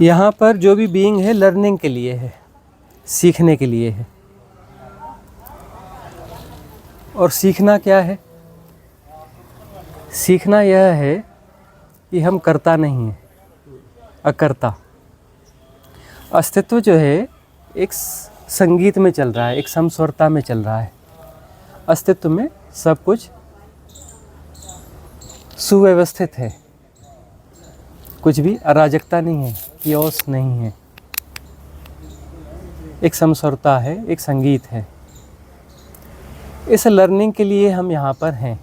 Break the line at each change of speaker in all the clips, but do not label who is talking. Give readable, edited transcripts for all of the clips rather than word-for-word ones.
यहाँ पर जो भी बीइंग है लर्निंग के लिए है, सीखने के लिए है। और सीखना क्या है? सीखना यह है कि हम कर्ता नहीं हैं, अकर्ता। अस्तित्व जो है एक संगीत में चल रहा है, एक समस्वरता में चल रहा है। अस्तित्व में सब कुछ सुव्यवस्थित है, कुछ भी अराजकता नहीं है, कियोस नहीं है। एक समस्वरता है, एक संगीत है। इस लर्निंग के लिए हम यहाँ पर हैं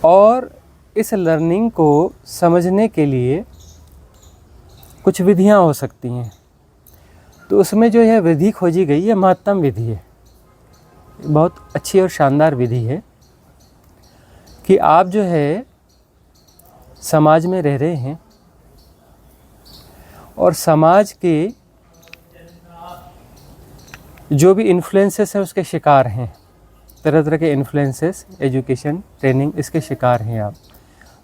और इस लर्निंग को समझने के लिए कुछ विधियाँ हो सकती हैं। तो उसमें जो यह विधि खोजी गई है महत्तम विधि है, बहुत अच्छी और शानदार विधि है कि आप जो है समाज में रह रहे हैं और समाज के जो भी इन्फ्लुएंसेस हैं उसके शिकार हैं। तरह तरह के इन्फ्लुएंसेस, एजुकेशन, ट्रेनिंग, इसके शिकार हैं आप।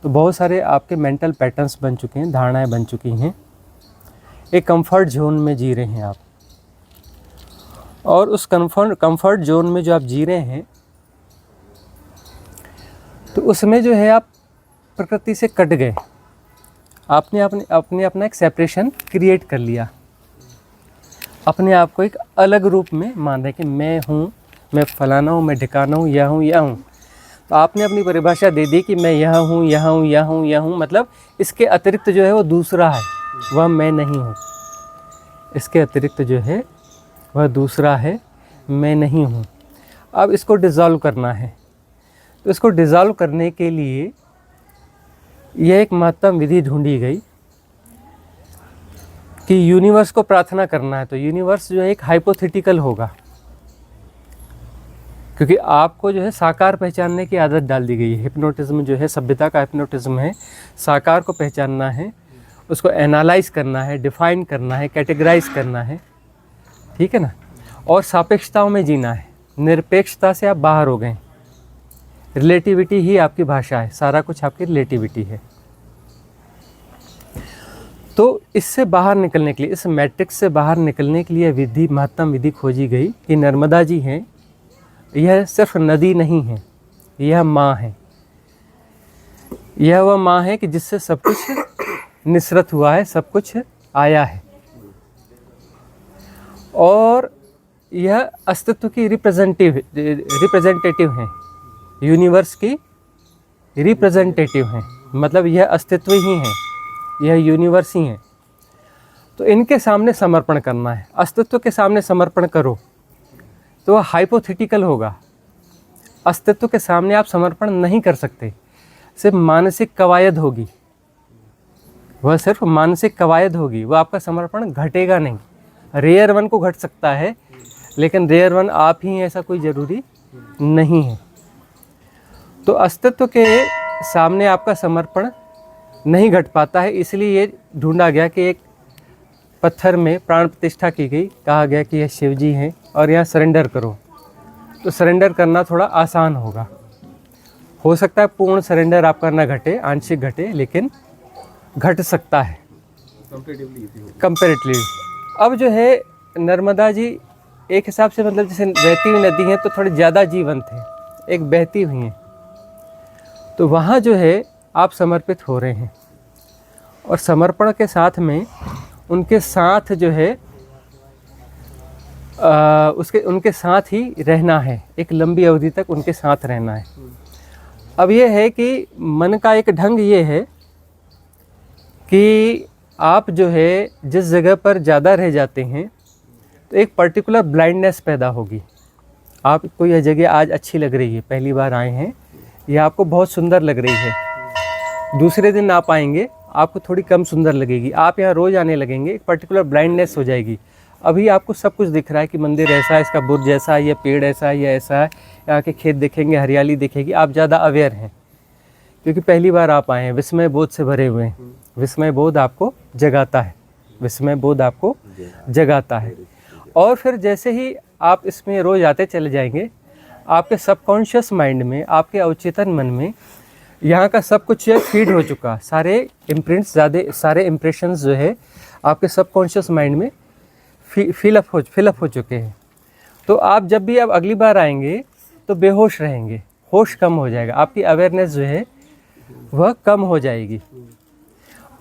तो बहुत सारे आपके मेंटल पैटर्न्स बन चुके हैं, धारणाएं बन चुकी हैं। एक कंफर्ट जोन में जी रहे हैं आप और उस कंफर्ट जोन में जो आप जी रहे हैं तो उसमें जो है आप प्रकृति से कट गए। आपने अपना एक सेपरेशन क्रिएट कर लिया, अपने आप को एक अलग रूप में मान रहे कि मैं हूँ, मैं फलाना हूँ, मैं ढिकाना हूँ, यह हूँ, यह हूँ। तो आपने अपनी परिभाषा दे दी कि मैं यह हूँ, यह हूँ, यह हूँ, यह हूँ, मतलब इसके अतिरिक्त जो है वो दूसरा है, वह मैं नहीं हूँ। इसके अतिरिक्त जो है वह दूसरा है, मैं नहीं हूँ। अब इसको डिज़ोल्व करना है। तो इसको डिज़ोल्व करने के लिए यह एक महत्तम विधि ढूंढी गई कि यूनिवर्स को प्रार्थना करना है। तो यूनिवर्स जो है एक हाइपोथेटिकल होगा, क्योंकि आपको जो है साकार पहचानने की आदत डाल दी गई है। हिप्नोटिज्म जो है सभ्यता का हिप्नोटिज्म है, साकार को पहचानना है, उसको एनालाइज करना है, डिफाइन करना है, कैटेगराइज करना है, ठीक है ना। और सापेक्षताओं में जीना है। निरपेक्षता से आप बाहर हो गए। रिलेटिविटी ही आपकी भाषा है, सारा कुछ आपकी रिलेटिविटी है। तो इससे बाहर निकलने के लिए, इस मैट्रिक्स से बाहर निकलने के लिए विधि, महत्तम विधि खोजी गई कि नर्मदा जी हैं, यह सिर्फ नदी नहीं है, यह माँ है। यह वह माँ है कि जिससे सब कुछ निसरत हुआ है, सब कुछ आया है। और यह अस्तित्व की रिप्रेजेंटेटिव हैं, यूनिवर्स की रिप्रेजेंटेटिव हैं। मतलब यह अस्तित्व ही हैं, यह यूनिवर्स ही हैं। तो इनके सामने समर्पण करना है। अस्तित्व के सामने समर्पण करो तो वह हाइपोथेटिकल होगा। अस्तित्व के सामने आप समर्पण नहीं कर सकते, सिर्फ मानसिक कवायद होगी। वह सिर्फ मानसिक कवायद होगी, वह आपका समर्पण घटेगा नहीं। रेयर वन को घट सकता है, लेकिन रेयर वन आप ही हैं ऐसा कोई ज़रूरी नहीं है। तो अस्तित्व के सामने आपका समर्पण नहीं घट पाता है, इसलिए ये ढूंढा गया कि एक पत्थर में प्राण प्रतिष्ठा की गई, कहा गया कि यह शिव जी हैं और यहाँ सरेंडर करो। तो सरेंडर करना थोड़ा आसान होगा। हो सकता है पूर्ण सरेंडर आपका ना घटे, आंशिक घटे, लेकिन घट सकता है कंपेरेटिवली। अब जो है नर्मदा जी एक हिसाब से, मतलब जैसे बहती हुई नदी है तो थोड़ी ज़्यादा जीवंत है, एक बहती हुई है। तो वहाँ जो है आप समर्पित हो रहे हैं और समर्पण के साथ में उनके साथ जो है उनके साथ ही रहना है, एक लंबी अवधि तक उनके साथ रहना है। अब ये है कि मन का एक ढंग ये है कि आप जो है जिस जगह पर ज़्यादा रह जाते हैं तो एक पर्टिकुलर ब्लाइंडनेस पैदा होगी। आपको यह जगह आज अच्छी लग रही है, पहली बार आए हैं, यह आपको बहुत सुंदर लग रही है। दूसरे दिन आप आएंगे, आपको थोड़ी कम सुंदर लगेगी। आप यहाँ रोज़ आने लगेंगे, एक पर्टिकुलर ब्लाइंडनेस हो जाएगी। अभी आपको सब कुछ दिख रहा है कि मंदिर ऐसा है, इसका बुर्ज ऐसा है, यह पेड़ ऐसा है, यह ऐसा है, यहाँ के खेत देखेंगे, हरियाली देखेगी। आप ज़्यादा अवेयर हैं क्योंकि पहली बार आप आए हैं, विस्मय बोध से भरे हुए हैं। विस्मय बोध आपको जगाता है, विस्मय बोध आपको जगाता है। और फिर जैसे ही आप इसमें रोज़ आते चले जाएंगे, आपके सबकॉन्शियस माइंड में, आपके अवचेतन मन में यहाँ का सब कुछ फीड हो चुका, सारे इम्प्रिंट्स सारे इम्प्रेशंस जो है आपके सबकॉन्शियस माइंड में फिलअप हो चुके हैं। तो आप जब भी अब अगली बार आएंगे तो बेहोश रहेंगे, होश कम हो जाएगा, आपकी अवेयरनेस जो है वह कम हो जाएगी।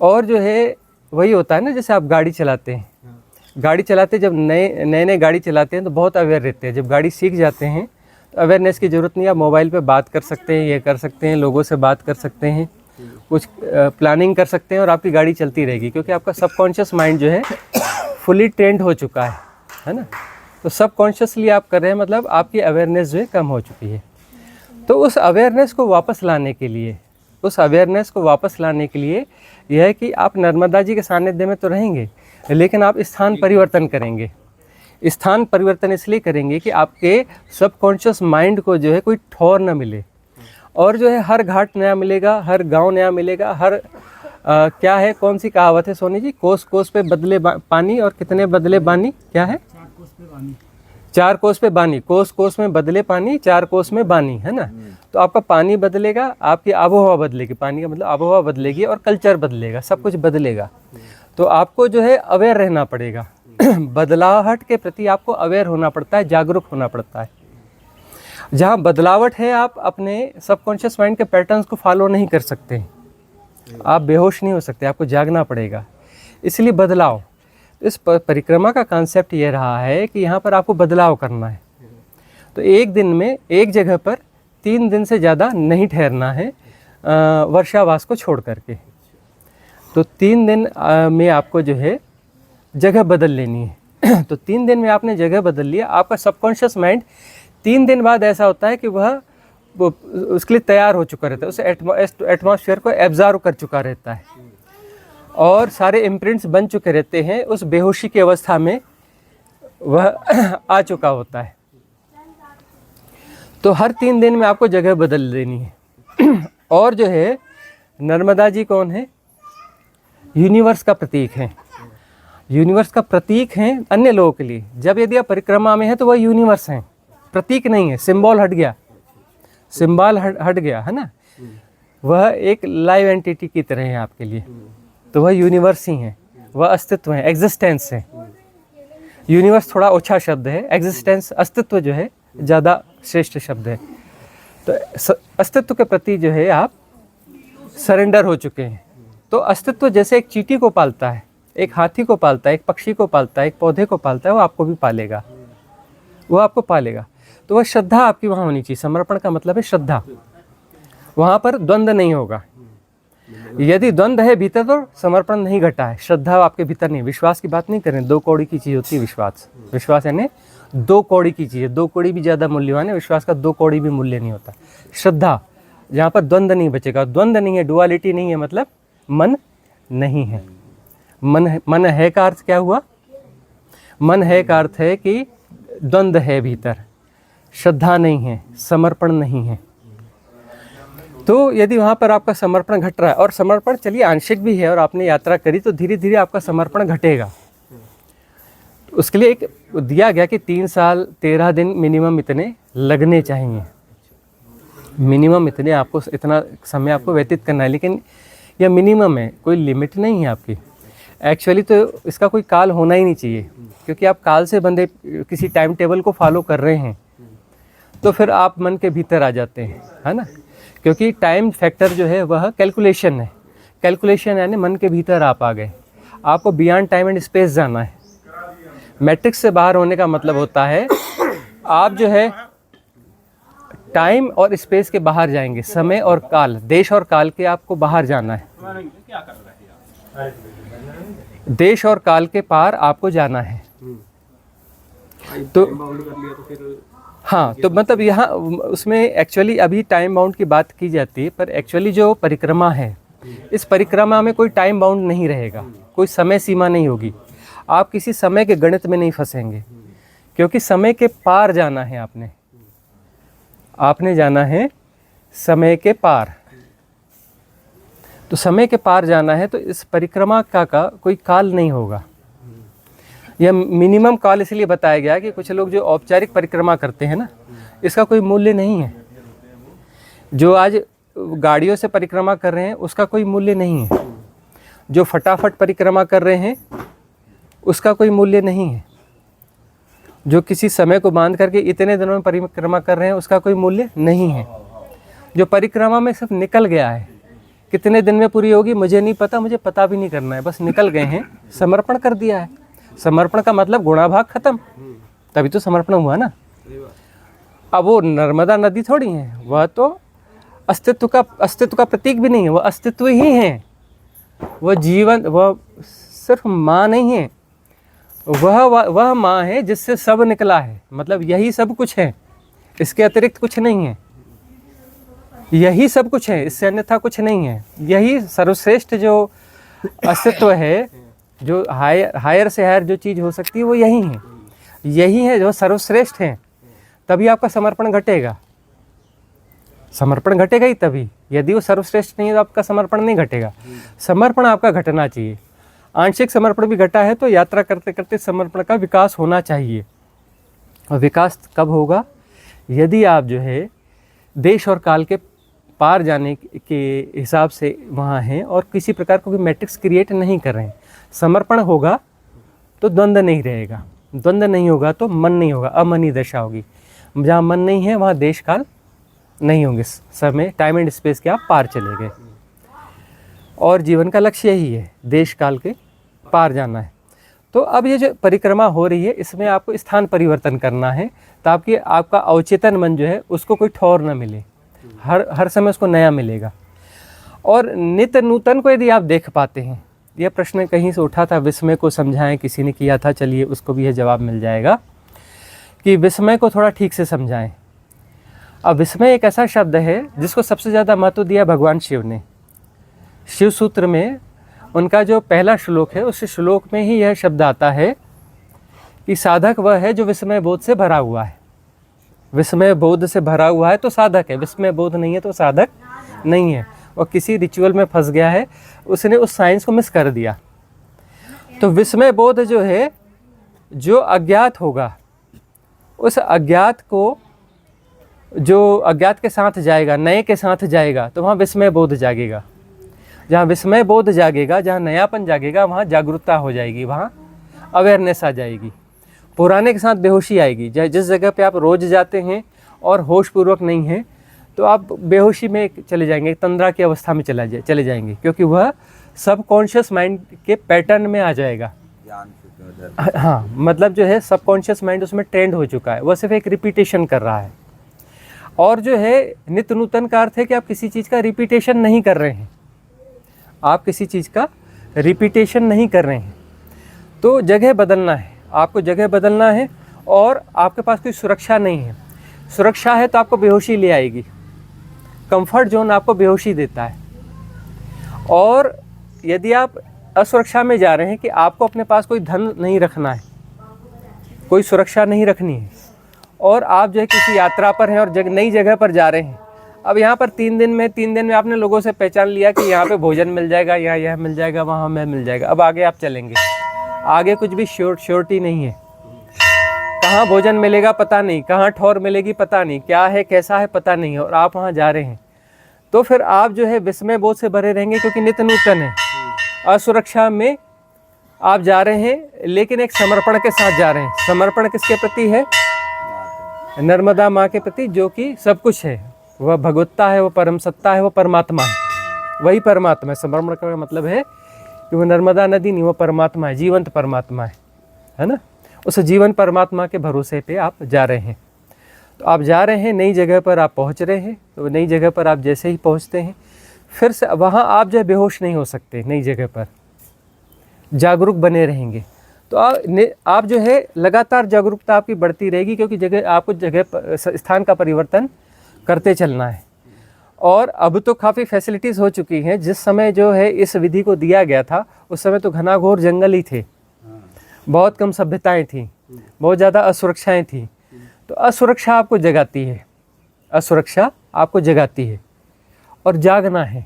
और जो है वही होता है ना, जैसे आप गाड़ी चलाते हैं, गाड़ी चलाते जब नए गाड़ी चलाते हैं तो बहुत अवेयर रहते हैं। जब गाड़ी सीख जाते हैं तो अवेयरनेस की ज़रूरत नहीं, आप मोबाइल पे बात कर सकते हैं, ये कर सकते हैं, लोगों से बात कर सकते हैं, कुछ प्लानिंग कर सकते हैं और आपकी गाड़ी चलती रहेगी, क्योंकि आपका सबकॉन्शियस माइंड जो है फुली ट्रेंड हो चुका है ना। तो सबकॉन्शियसली आप कर रहे हैं, मतलब आपकी अवेयरनेस जो है कम हो चुकी है। तो उस अवेयरनेस को वापस लाने के लिए यह है कि आप नर्मदा जी के सानिध्य में तो रहेंगे, लेकिन आप स्थान परिवर्तन करेंगे। स्थान परिवर्तन इसलिए करेंगे कि आपके सबकॉन्शियस माइंड को जो है कोई ठौर न मिले, और जो है हर घाट नया मिलेगा, हर गांव नया मिलेगा, हर क्या है, कौन सी कहावत है सोनी जी, कोस कोस पे बदले पानी और कितने बदले बानी, क्या है, 4 कोस पे बानी, कोस कोस में बदले पानी, 4 कोस में बानी, है ना। तो आपका पानी बदलेगा, आपकी आबोहवा बदलेगी, पानी का मतलब आबोहवा बदलेगी और कल्चर बदलेगा, सब कुछ बदलेगा। तो आपको जो है अवेयर रहना पड़ेगा, बदलाहट के प्रति आपको अवेयर होना पड़ता है, जागरूक होना पड़ता है। जहाँ बदलावट है, आप अपने सबकॉन्शियस माइंड के पैटर्न्स को फॉलो नहीं कर सकते, आप बेहोश नहीं हो सकते, आपको जागना पड़ेगा, इसलिए बदलाव। इस परिक्रमा का कॉन्सेप्ट ये रहा है कि यहाँ पर आपको बदलाव करना है। तो एक दिन में एक जगह पर 3 दिन से ज़्यादा नहीं ठहरना है, वर्षावास को छोड़ करके। तो 3 दिन में आपको जो है जगह बदल लेनी है। तो 3 दिन में आपने जगह बदल लिया, आपका सबकॉन्शियस माइंड 3 दिन बाद ऐसा होता है कि वह उसके लिए तैयार हो चुका रहता है, उसे एटमॉस्फेयर को एब्जॉर्व कर चुका रहता है, और सारे इम्प्रिंट्स बन चुके रहते हैं, उस बेहोशी की अवस्था में वह आ चुका होता है। तो हर 3 दिन में आपको जगह बदल देनी है। और जो है नर्मदा जी कौन है, यूनिवर्स का प्रतीक है, यूनिवर्स का प्रतीक हैं अन्य लोगों के लिए। जब यदि आप परिक्रमा में हैं तो वह यूनिवर्स हैं, प्रतीक नहीं है, सिंबल हट गया, सिंबल हट गया, है ना। वह एक लाइव एंटिटी की तरह है आपके लिए, तो वह यूनिवर्स ही है, वह अस्तित्व है, एग्जिस्टेंस है। यूनिवर्स थोड़ा ओछा शब्द है, एग्जिस्टेंस, अस्तित्व जो है ज़्यादा श्रेष्ठ शब्द है। तो अस्तित्व के प्रति जो है आप सरेंडर हो चुके हैं। तो अस्तित्व जैसे एक चींटी को पालता है, एक हाथी को पालता है, एक पक्षी को पालता है, एक पौधे को पालता है, वो आपको भी पालेगा, वो आपको पालेगा। तो वह श्रद्धा आपकी वहाँ होनी चाहिए। समर्पण का मतलब है श्रद्धा, वहाँ पर द्वंद्व नहीं होगा। यदि द्वंद्व है भीतर तो समर्पण नहीं घटा है, श्रद्धा आपके भीतर नहीं। विश्वास की बात नहीं करें, 2 कौड़ी की चीज़ होती है विश्वास। विश्वास यानी 2 कौड़ी की चीज़ है, 2 कौड़ी भी ज़्यादा मूल्यवान है, विश्वास का 2 कौड़ी भी मूल्य नहीं होता। श्रद्धा, जहाँ पर द्वंद्व नहीं बचेगा, द्वंद्व नहीं है, डुअलिटी नहीं है, मतलब मन नहीं है। मन है का अर्थ क्या हुआ, मन है का अर्थ है कि द्वंद्व है भीतर, श्रद्धा नहीं है, समर्पण नहीं है। तो यदि वहाँ पर आपका समर्पण घट रहा है, और समर्पण चलिए आंशिक भी है, और आपने यात्रा करी तो धीरे धीरे आपका समर्पण घटेगा। उसके लिए एक दिया गया कि 3 साल 13 दिन मिनिमम इतने लगने चाहिए, मिनिमम इतने आपको, इतना समय आपको व्यतीत करना है। लेकिन यह मिनिमम है, कोई लिमिट नहीं है आपकी। एक्चुअली तो इसका कोई काल होना ही नहीं चाहिए, क्योंकि आप काल से बंधे किसी टाइम टेबल को फॉलो कर रहे हैं तो फिर आप मन के भीतर आ जाते हैं, है ना। क्योंकि टाइम फैक्टर जो है वह कैलकुलेशन है, कैलकुलेशन यानी मन के भीतर आप आ गए। आपको बियॉन्ड टाइम एंड स्पेस जाना है। मैट्रिक्स से बाहर होने का मतलब होता है आप जो है टाइम और स्पेस के बाहर जाएंगे, समय और काल, देश और काल के आपको बाहर जाना है, देश और काल के पार आपको जाना है। तो हाँ, तो मतलब यहाँ उसमें एक्चुअली अभी टाइम बाउंड की बात की जाती है, पर एक्चुअली जो परिक्रमा है, इस परिक्रमा में कोई टाइम बाउंड नहीं रहेगा, कोई समय सीमा नहीं होगी। आप किसी समय के गणित में नहीं फंसेंगे, क्योंकि समय के पार जाना है आपने जाना है समय के पार। तो समय के पार जाना है, तो इस परिक्रमा का कोई काल नहीं होगा। यह मिनिमम काल इसलिए बताया गया कि कुछ लोग जो औपचारिक परिक्रमा करते हैं ना, इसका कोई मूल्य नहीं है। जो आज गाड़ियों से परिक्रमा कर रहे हैं उसका कोई मूल्य नहीं है, जो फटाफट परिक्रमा कर रहे हैं उसका कोई मूल्य नहीं है, जो किसी समय को बांध करके इतने दिनों में परिक्रमा कर रहे हैं उसका कोई मूल्य नहीं है। जो परिक्रमा में सिर्फ निकल गया है, कितने दिन में पूरी होगी मुझे नहीं पता, मुझे पता भी नहीं करना है, बस निकल गए हैं, समर्पण कर दिया है। समर्पण का मतलब गुणाभाग खत्म, तभी तो समर्पण हुआ ना। अब वो नर्मदा नदी थोड़ी है, वह तो अस्तित्व का प्रतीक भी नहीं है, वह अस्तित्व ही है, वह जीवन, वह सिर्फ माँ नहीं है, वह माँ है जिससे सब निकला है, मतलब यही सब कुछ है, इसके अतिरिक्त कुछ नहीं है, यही सब कुछ है, इससे अन्यथा कुछ नहीं है। यही सर्वश्रेष्ठ जो अस्तित्व है, जो हायर से हायर जो चीज़ हो सकती है वो यही है, यही है जो सर्वश्रेष्ठ है। तभी आपका समर्पण घटेगा, समर्पण घटेगा ही तभी, यदि वो सर्वश्रेष्ठ नहीं है तो आपका समर्पण नहीं घटेगा। समर्पण आपका घटना चाहिए, आंशिक समर्पण भी घटा है तो यात्रा करते करते समर्पण का विकास होना चाहिए। और विकास कब होगा? यदि आप जो है देश और काल के पार जाने के हिसाब से वहाँ हैं और किसी प्रकार को भी मैट्रिक्स क्रिएट नहीं कर रहे हैं। समर्पण होगा तो द्वंद्व नहीं रहेगा, द्वंद्व नहीं होगा तो मन नहीं होगा, अमनी दशा होगी। जहाँ मन नहीं है वहाँ देश काल नहीं होंगे, समय टाइम एंड स्पेस के आप पार चले गए। और जीवन का लक्ष्य यही है, देश काल के पार जाना है। तो अब ये जो परिक्रमा हो रही है इसमें आपको स्थान परिवर्तन करना है ताकि आपका अवचेतन मन जो है उसको कोई ठौर न मिले, हर समय उसको नया मिलेगा। और नित्य नूतन को यदि आप देख पाते हैं, यह प्रश्न कहीं से उठा था, विस्मय को समझाएं किसी ने किया था, चलिए उसको भी यह जवाब मिल जाएगा कि विस्मय को थोड़ा ठीक से समझाएं। अब विस्मय एक ऐसा शब्द है जिसको सबसे ज़्यादा महत्व दिया भगवान शिव ने। शिव सूत्र में उनका जो पहला श्लोक है उस श्लोक में ही यह शब्द आता है कि साधक वह है जो विस्मय बोध से भरा हुआ है। विस्मय बोध से भरा हुआ है तो साधक है, विस्मय बोध नहीं है तो साधक नहीं है। और किसी रिचुअल में फंस गया है, उसने उस साइंस को मिस कर दिया। तो विस्मय बोध जो है, जो अज्ञात होगा उस अज्ञात को, जो अज्ञात के साथ जाएगा, नए के साथ जाएगा, तो वहाँ विस्मय बोध जागेगा। जहाँ विस्मय बोध जागेगा, जहाँ नयापन जागेगा, वहाँ जागरूकता हो जाएगी, वहाँ अवेयरनेस आ जाएगी। पुराने के साथ बेहोशी आएगी। जिस जगह पे आप रोज़ जाते हैं और होशपूर्वक नहीं हैं तो आप बेहोशी में चले जाएंगे, तंद्रा की अवस्था में चले जाएंगे, क्योंकि वह सबकॉन्शियस माइंड के पैटर्न में आ जाएगा। हाँ, मतलब जो है सबकॉन्शियस माइंड उसमें ट्रेंड हो चुका है, वह सिर्फ एक रिपीटेशन कर रहा है। और जो है नित्य नूतन का अर्थ है कि आप किसी चीज़ का रिपीटेशन नहीं कर रहे हैं, आप किसी चीज़ का रिपीटेशन नहीं कर रहे हैं। तो जगह बदलना है, आपको जगह बदलना है। और आपके पास कोई सुरक्षा नहीं है, सुरक्षा है तो आपको बेहोशी ले आएगी। कंफर्ट जोन आपको बेहोशी देता है। और यदि आप असुरक्षा में जा रहे हैं कि आपको अपने पास कोई धन नहीं रखना है, कोई सुरक्षा नहीं रखनी है, और आप जो है किसी यात्रा पर हैं और नई जगह पर जा रहे हैं। अब यहाँ पर 3 दिन में आपने लोगों से पहचान लिया कि यहाँ पे भोजन मिल जाएगा, यहाँ यह मिल जाएगा, वहाँ हमें मिल जाएगा। अब आगे आप चलेंगे, आगे कुछ भी श्योरिटी नहीं है, कहाँ भोजन मिलेगा पता नहीं, कहाँ ठौर मिलेगी पता नहीं, क्या है कैसा है पता नहीं है, और आप वहाँ जा रहे हैं। तो फिर आप जो है विस्मय बोध से भरे रहेंगे, क्योंकि नित्य नूतन है। असुरक्षा में आप जा रहे हैं, लेकिन एक समर्पण के साथ जा रहे हैं। समर्पण किसके प्रति है? नर्मदा माँ के प्रति, जो कि सब कुछ है, वह भगवत्ता है, वह परम सत्ता है, वह परमात्मा है, वही परमात्मा है। समर्पण का मतलब है कि वह नर्मदा नदी नहीं, वह परमात्मा है, जीवंत परमात्मा है ना। उस जीवन परमात्मा के भरोसे पे आप जा रहे हैं। तो आप जा रहे हैं, नई जगह पर आप पहुंच रहे हैं। तो नई जगह पर आप जैसे ही पहुंचते हैं, फिर से वहाँ आप जो है बेहोश नहीं हो सकते, नई जगह पर जागरूक बने रहेंगे। तो आप जो है लगातार जागरूकता आपकी बढ़ती रहेगी, क्योंकि आपको स्थान का परिवर्तन करते चलना है। और अब तो काफ़ी फैसिलिटीज़ हो चुकी हैं। जिस समय जो है इस विधि को दिया गया था उस समय तो घनाघोर जंगल ही थे, बहुत कम सभ्यताएं थीं, बहुत ज़्यादा असुरक्षाएं थीं। तो असुरक्षा आपको जगाती है, असुरक्षा आपको जगाती है। और जागना है,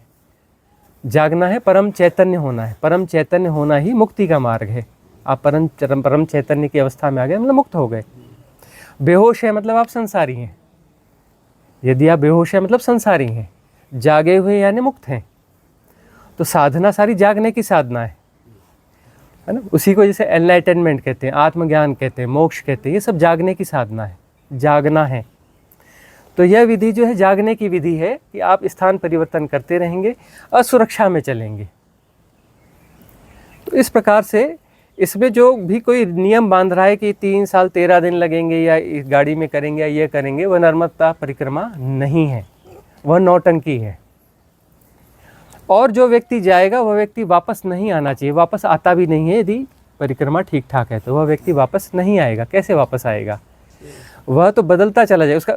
जागना है, परम चैतन्य होना है। परम चैतन्य होना ही मुक्ति का मार्ग है। आप परम चैतन्य की अवस्था में आ गए मतलब मुक्त हो गए। बेहोश है मतलब आप संसारी हैं। यदि आप बेहोश हैं मतलब संसारी हैं। जागे हुए यानी मुक्त हैं। तो साधना सारी जागने की साधना है ना। उसी को जैसे एनलाइटनमेंट कहते हैं, आत्मज्ञान कहते हैं, मोक्ष कहते हैं, ये सब जागने की साधना है, जागना है। तो यह विधि जो है जागने की विधि है कि आप स्थान परिवर्तन करते रहेंगे, असुरक्षा में चलेंगे। तो इस प्रकार से इसमें जो भी कोई नियम बांध रहा है कि 3 साल 13 दिन लगेंगे या इस गाड़ी में करेंगे या ये करेंगे, वह नर्मदा परिक्रमा नहीं है, वह नौटंकी है। और जो व्यक्ति जाएगा वह व्यक्ति वापस नहीं आना चाहिए, वापस आता भी नहीं है। यदि परिक्रमा ठीक ठाक है तो वह व्यक्ति वापस नहीं आएगा। कैसे वापस आएगा? वह तो बदलता चला जाएगा। उसका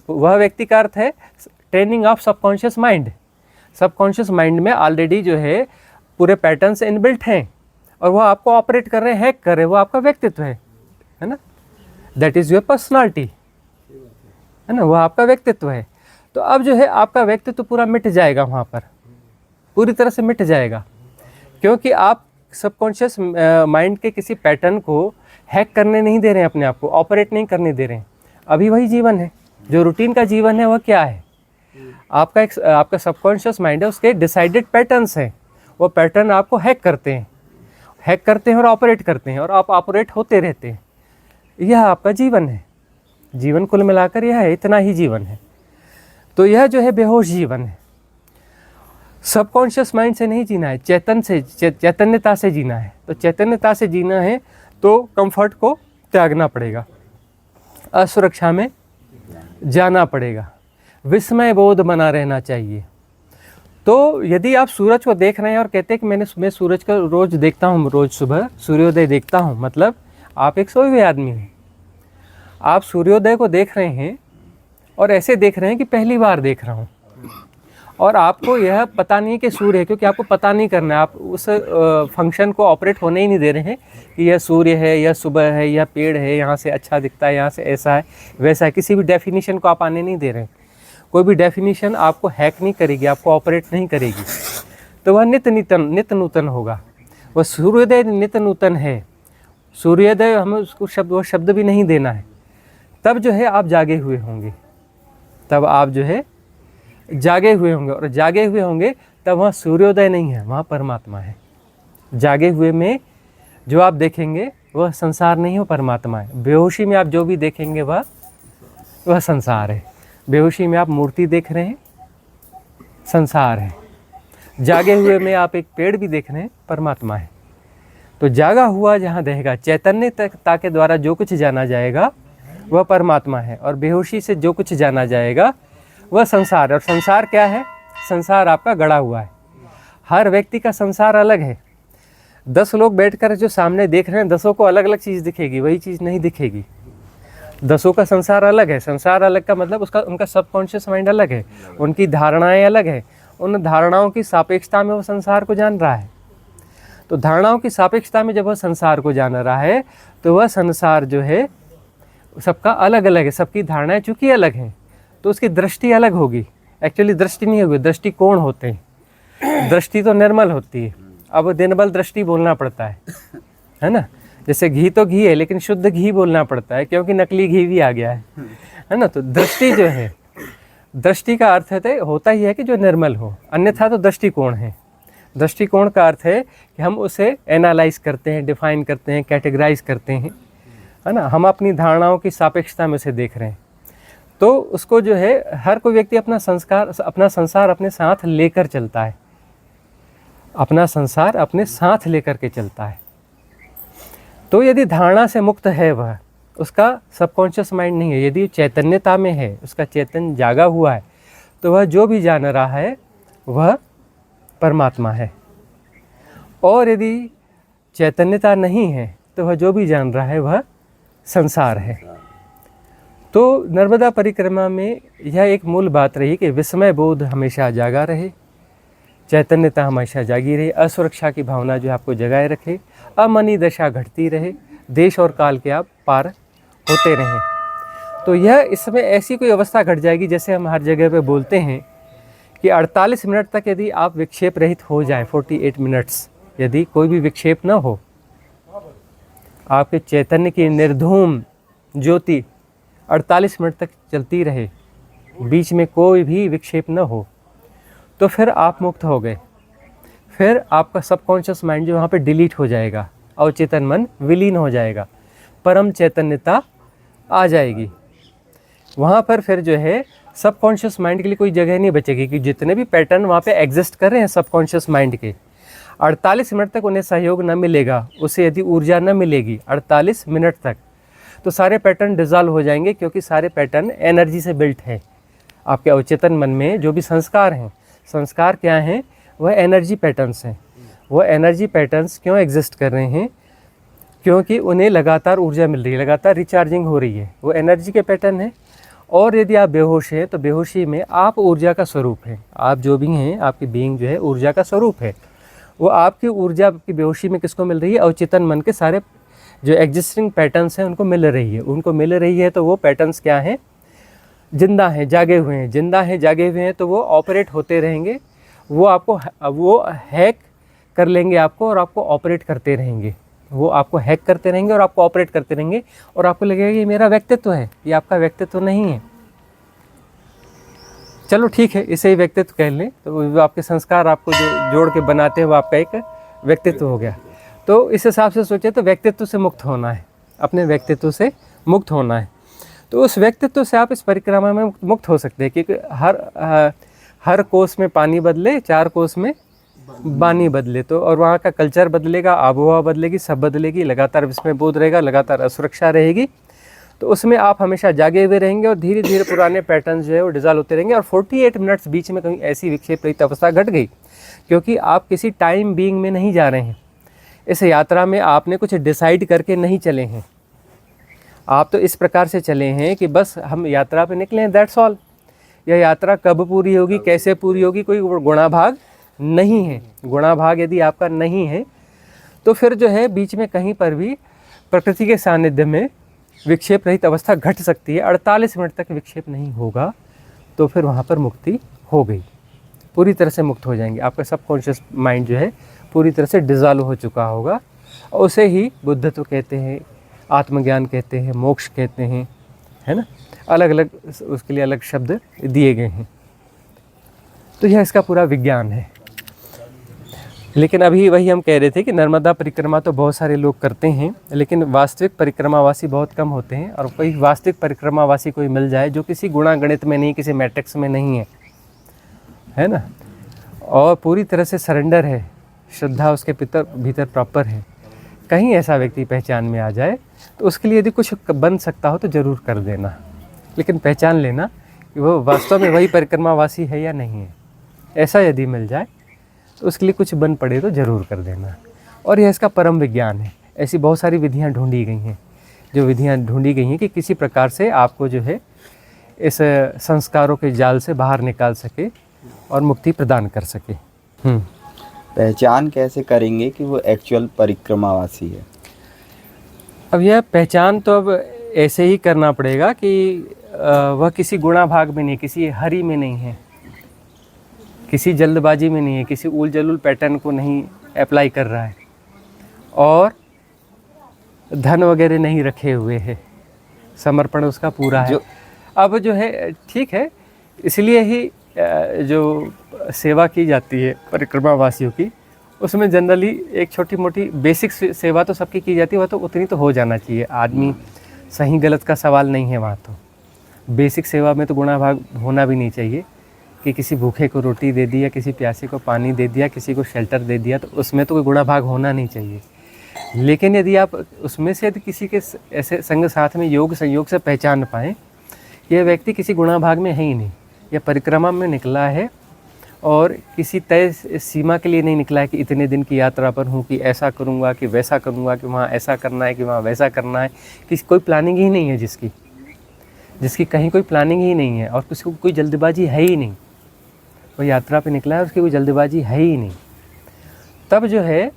वह व्यक्ति का अर्थ है training of subconscious mind. Subconscious mind में ऑलरेडी जो है पूरे पैटर्न्स इनबिल्ट हैं और वह आपको ऑपरेट कर रहे हैं, हैक कर रहे हैं। वो आपका व्यक्तित्व है ना, दैट इज़ योर पर्सनालिटी, है ना, वह आपका व्यक्तित्व है। तो अब जो है आपका व्यक्तित्व पूरा मिट जाएगा, वहाँ पर पूरी तरह से मिट जाएगा, क्योंकि आप सबकॉन्शियस माइंड के किसी पैटर्न को हैक करने नहीं दे रहे हैं, अपने आप को ऑपरेट नहीं करने दे रहे हैं। अभी वही जीवन है, जो रूटीन का जीवन है। वह क्या है? आपका सबकॉन्शियस माइंड है, उसके डिसाइडेड पैटर्न्स हैं। वो पैटर्न आपको हैक करते हैं और ऑपरेट करते हैं, और आप ऑपरेट होते रहते हैं। यह आपका जीवन है। जीवन कुल मिलाकर यह है, इतना ही जीवन है। तो यह जो है बेहोश जीवन है। सबकॉन्शियस माइंड से नहीं जीना है, चैतन्यता से जीना है। तो चैतन्यता से जीना है तो कंफर्ट को त्यागना पड़ेगा, असुरक्षा में जाना पड़ेगा, विस्मय बोध बना रहना चाहिए। तो यदि आप सूरज को देख रहे हैं और कहते हैं कि मैं सूरज को रोज़ देखता हूँ, रोज़ सुबह सूर्योदय देखता हूँ, मतलब आप एक सोए हुए आदमी हैं। आप सूर्योदय को देख रहे हैं और ऐसे देख रहे हैं कि पहली बार देख रहा हूँ, और आपको यह पता नहीं कि सूर्य है, क्योंकि आपको पता नहीं करना है। आप उस फंक्शन को ऑपरेट होने ही नहीं दे रहे हैं कि यह सूर्य है, यह सुबह है, यह पेड़ है, यहाँ से अच्छा दिखता है, यहाँ से ऐसा है वैसा है। किसी भी डेफिनेशन को आप आने नहीं दे रहे हैं। कोई भी डेफिनेशन आपको हैक नहीं करेगी, आपको ऑपरेट नहीं करेगी। तो वह नित्य नूतन होगा। वह सूर्योदय नित्य नूतन है। सूर्योदय हमें उसको वो शब्द भी नहीं देना है। तब जो है आप जागे हुए होंगे, तब आप जो है जागे हुए होंगे, और जागे हुए होंगे तब वहाँ सूर्योदय नहीं है, वहाँ परमात्मा है। जागे हुए में जो आप देखेंगे वह संसार नहीं है, परमात्मा है। बेहोशी में आप जो भी देखेंगे वह संसार है। बेहोशी में आप मूर्ति देख रहे हैं, संसार है। जागे हुए में आप एक पेड़ भी देख रहे हैं, परमात्मा है। तो जागा हुआ जहाँ रहेगा, चैतन्यता के द्वारा जो कुछ जाना जाएगा वह परमात्मा है, और बेहोशी से जो कुछ जाना जाएगा वह संसार है। और संसार क्या है? संसार आपका गढ़ा हुआ है। हर व्यक्ति का संसार अलग है। 10 लोग बैठकर जो सामने देख रहे हैं, 10 को अलग अलग चीज़ दिखेगी, वही चीज़ नहीं दिखेगी। 10 का संसार अलग है। संसार अलग का मतलब उनका सबकॉन्शियस माइंड अलग है, उनकी धारणाएं अलग है। उन धारणाओं की सापेक्षता में वो संसार को जान रहा है। तो धारणाओं की सापेक्षता में जब वह संसार को जान रहा है तो वह संसार जो है सबका अलग अलग है। सबकी धारणाएं चूँकि अलग हैं तो उसकी दृष्टि अलग होगी। एक्चुअली दृष्टि नहीं होगी, दृष्टिकोण होते हैं। दृष्टि तो निर्मल होती है। अब निर्मल दृष्टि बोलना पड़ता है ना। जैसे घी तो घी है, लेकिन शुद्ध घी बोलना पड़ता है, क्योंकि नकली घी भी आ गया है ना। तो दृष्टि जो है, दृष्टि का अर्थ होता ही है कि जो निर्मल हो, अन्यथा तो दृष्टिकोण है। दृष्टिकोण का अर्थ है कि हम उसे एनालाइज करते हैं, डिफाइन करते हैं, कैटेगराइज करते हैं, है ना। हम अपनी धारणाओं की सापेक्षता में उसे देख रहे हैं। तो उसको जो है हर कोई व्यक्ति अपना संसार अपने साथ लेकर चलता है, अपना संसार अपने साथ लेकर के चलता है। तो यदि धारणा से मुक्त है वह, उसका सबकॉन्शियस माइंड नहीं है, यदि चैतन्यता में है, उसका चैतन्य जागा हुआ है, तो वह जो भी जान रहा है वह परमात्मा है। और यदि चैतन्यता नहीं है तो वह जो भी जान रहा है वह संसार है। तो नर्मदा परिक्रमा में यह एक मूल बात रही कि विस्मय बोध हमेशा जागा रहे, चैतन्यता हमेशा जागी रहे, असुरक्षा की भावना जो आपको जगाए रखे, अमनी दशा घटती रहे, देश और काल के आप पार होते रहें। तो यह इसमें ऐसी कोई अवस्था घट जाएगी, जैसे हम हर जगह पे बोलते हैं कि 48 मिनट तक यदि आप विक्षेप रहित हो जाएं, 48 मिनट्स यदि कोई भी विक्षेप न हो, आपके चैतन्य की निर्धूम ज्योति 48 मिनट तक चलती रहे, बीच में कोई भी विक्षेप न हो, तो फिर आप मुक्त हो गए। फिर आपका सबकॉन्शियस माइंड जो वहाँ पे डिलीट हो जाएगा, अवचेतन मन विलीन हो जाएगा, परम चैतन्यता आ जाएगी। वहाँ पर फिर जो है सबकॉन्शियस माइंड के लिए कोई जगह नहीं बचेगी कि जितने भी पैटर्न वहाँ पे एग्जिस्ट कर रहे हैं सबकॉन्शियस माइंड के, 48 मिनट तक उन्हें सहयोग न मिलेगा, उसे यदि ऊर्जा न मिलेगी 48 मिनट तक, तो सारे पैटर्न डिज़ॉल्व हो जाएंगे, क्योंकि सारे पैटर्न एनर्जी से बिल्ट है। आपके अवचेतन मन में जो भी संस्कार हैं, संस्कार क्या हैं? वह एनर्जी पैटर्न्स हैं। वह एनर्जी पैटर्न्स क्यों एग्जिस्ट कर रहे हैं? क्योंकि उन्हें लगातार ऊर्जा मिल रही है, लगातार रिचार्जिंग हो रही है, वो एनर्जी के पैटर्न है। और यदि आप बेहोश हैं तो बेहोशी में आप ऊर्जा का स्वरूप हैं। आप जो भी हैं, आपकी बीइंग जो है ऊर्जा का स्वरूप है। वो आपकी ऊर्जा आपकी बेहोशी में किसको मिल रही है? अवचेतन मन के सारे जो एग्जिस्टिंग पैटर्न्स हैं उनको मिल रही है। उनको मिल रही है तो वो पैटर्न्स क्या हैं? जिंदा हैं, जागे हुए हैं। जिंदा हैं, जागे हुए हैं तो वो ऑपरेट होते रहेंगे। वो आपको वो हैक कर लेंगे आपको, और आपको ऑपरेट करते रहेंगे। वो आपको हैक करते रहेंगे और आपको ऑपरेट करते रहेंगे, और आपको लगेगा कि ये मेरा व्यक्तित्व है। ये आपका व्यक्तित्व नहीं है। चलो ठीक है, इसे ही व्यक्तित्व कह लें। तो वो आपके संस्कार आपको जो जोड़ के बनाते हैं वो आपका एक व्यक्तित्व हो गया। तो इस हिसाब से सोचे तो व्यक्तित्व से मुक्त होना है, अपने व्यक्तित्व से मुक्त होना है। तो उस व्यक्तित्व से आप इस परिक्रमा में मुक्त हो सकते हैं, क्योंकि हर कोस में पानी बदले, 4 कोस में बानी बदले। तो और वहाँ का कल्चर बदलेगा, आबोहवा बदलेगी, सब बदलेगी, लगातार विस्मय बोध रहेगा, लगातार असुरक्षा रहेगी। तो उसमें आप हमेशा जागे हुए रहेंगे और धीरे धीरे पुराने पैटर्न जो है वो डिज़ॉल्व होते रहेंगे। और 48 मिनट्स बीच में कहीं ऐसी विक्षेप रहित अवस्था घट गई, क्योंकि आप किसी टाइम बीइंग में नहीं जा रहे हैं। इस यात्रा में आपने कुछ डिसाइड करके नहीं चले हैं। आप तो इस प्रकार से चले हैं कि बस हम यात्रा पे निकले हैं, दैट्स ऑल। यह यात्रा कब पूरी होगी, कैसे पूरी होगी, कोई गुणाभाग नहीं है। गुणाभाग यदि आपका नहीं है तो फिर जो है बीच में कहीं पर भी प्रकृति के सानिध्य में विक्षेप रहित अवस्था घट सकती है। 48 मिनट तक विक्षेप नहीं होगा तो फिर वहाँ पर मुक्ति हो गई, पूरी तरह से मुक्त हो जाएंगे। आपका सबकॉन्शियस माइंड जो है पूरी तरह से डिज़ॉल्व हो चुका होगा। और उसे ही बुद्धत्व कहते हैं, आत्मज्ञान कहते हैं, मोक्ष कहते हैं, है ना। अलग अलग उसके लिए अलग शब्द दिए गए हैं। तो यह इसका पूरा विज्ञान है। लेकिन अभी वही हम कह रहे थे कि नर्मदा परिक्रमा तो बहुत सारे लोग करते हैं, लेकिन वास्तविक परिक्रमावासी बहुत कम होते हैं। और कोई वास्तविक परिक्रमावासी कोई मिल जाए जो किसी गुणा गणित में नहीं, किसी मैट्रिक्स में नहीं है ना, और पूरी तरह से सरेंडर है, श्रद्धा उसके भीतर प्रॉपर है, कहीं ऐसा व्यक्ति पहचान में आ जाए तो उसके लिए यदि कुछ बन सकता हो तो ज़रूर कर देना। लेकिन पहचान लेना कि वो वास्तव में वही परिक्रमावासी है या नहीं है। ऐसा यदि मिल जाए तो उसके लिए कुछ बन पड़े तो ज़रूर कर देना। और यह इसका परम विज्ञान है। ऐसी बहुत सारी विधियां ढूंढी गई हैं, जो विधियां ढूंढी गई हैं कि किसी प्रकार से आपको जो है इस संस्कारों के जाल से बाहर निकाल सके और मुक्ति प्रदान कर सके।
पहचान कैसे करेंगे कि वो एक्चुअल परिक्रमावासी है?
अब यह पहचान तो अब ऐसे ही करना पड़ेगा कि वह किसी गुणा भाग में नहीं, किसी हरी में नहीं है, किसी जल्दबाजी में नहीं है, किसी उल जलूल पैटर्न को नहीं अप्लाई कर रहा है, और धन वगैरह नहीं रखे हुए है। समर्पण उसका पूरा है। अब जो है ठीक है, इसलिए ही जो सेवा की जाती है परिक्रमावासियों की, उसमें जनरली एक छोटी मोटी बेसिक सेवा तो सबकी की जाती है, वह तो उतनी तो हो जाना चाहिए। आदमी सही गलत का सवाल नहीं है वहाँ। तो बेसिक सेवा में तो गुणा भाग होना भी नहीं चाहिए कि किसी भूखे को रोटी दे दी या किसी प्यासे को पानी दे दिया, किसी को शेल्टर दे दिया, तो उसमें तो कोई गुणा भाग होना नहीं चाहिए। लेकिन यदि आप उसमें से यदि किसी के ऐसे संग साथ में योग संयोग से पहचान पाएँ यह व्यक्ति किसी गुणा भाग में है ही नहीं, यह परिक्रमा में निकला है और किसी तय सीमा के लिए नहीं निकला है कि इतने दिन की यात्रा पर हूँ कि ऐसा करूँगा कि वैसा करूँगा, कि वहाँ ऐसा करना है कि वहाँ वैसा करना है। किसी कोई प्लानिंग ही नहीं है, जिसकी कहीं कोई प्लानिंग ही नहीं है, और किसी को कोई जल्दबाजी है ही नहीं। वो यात्रा पे निकला है, उसकी कोई जल्दबाजी है ही नहीं। तब जो है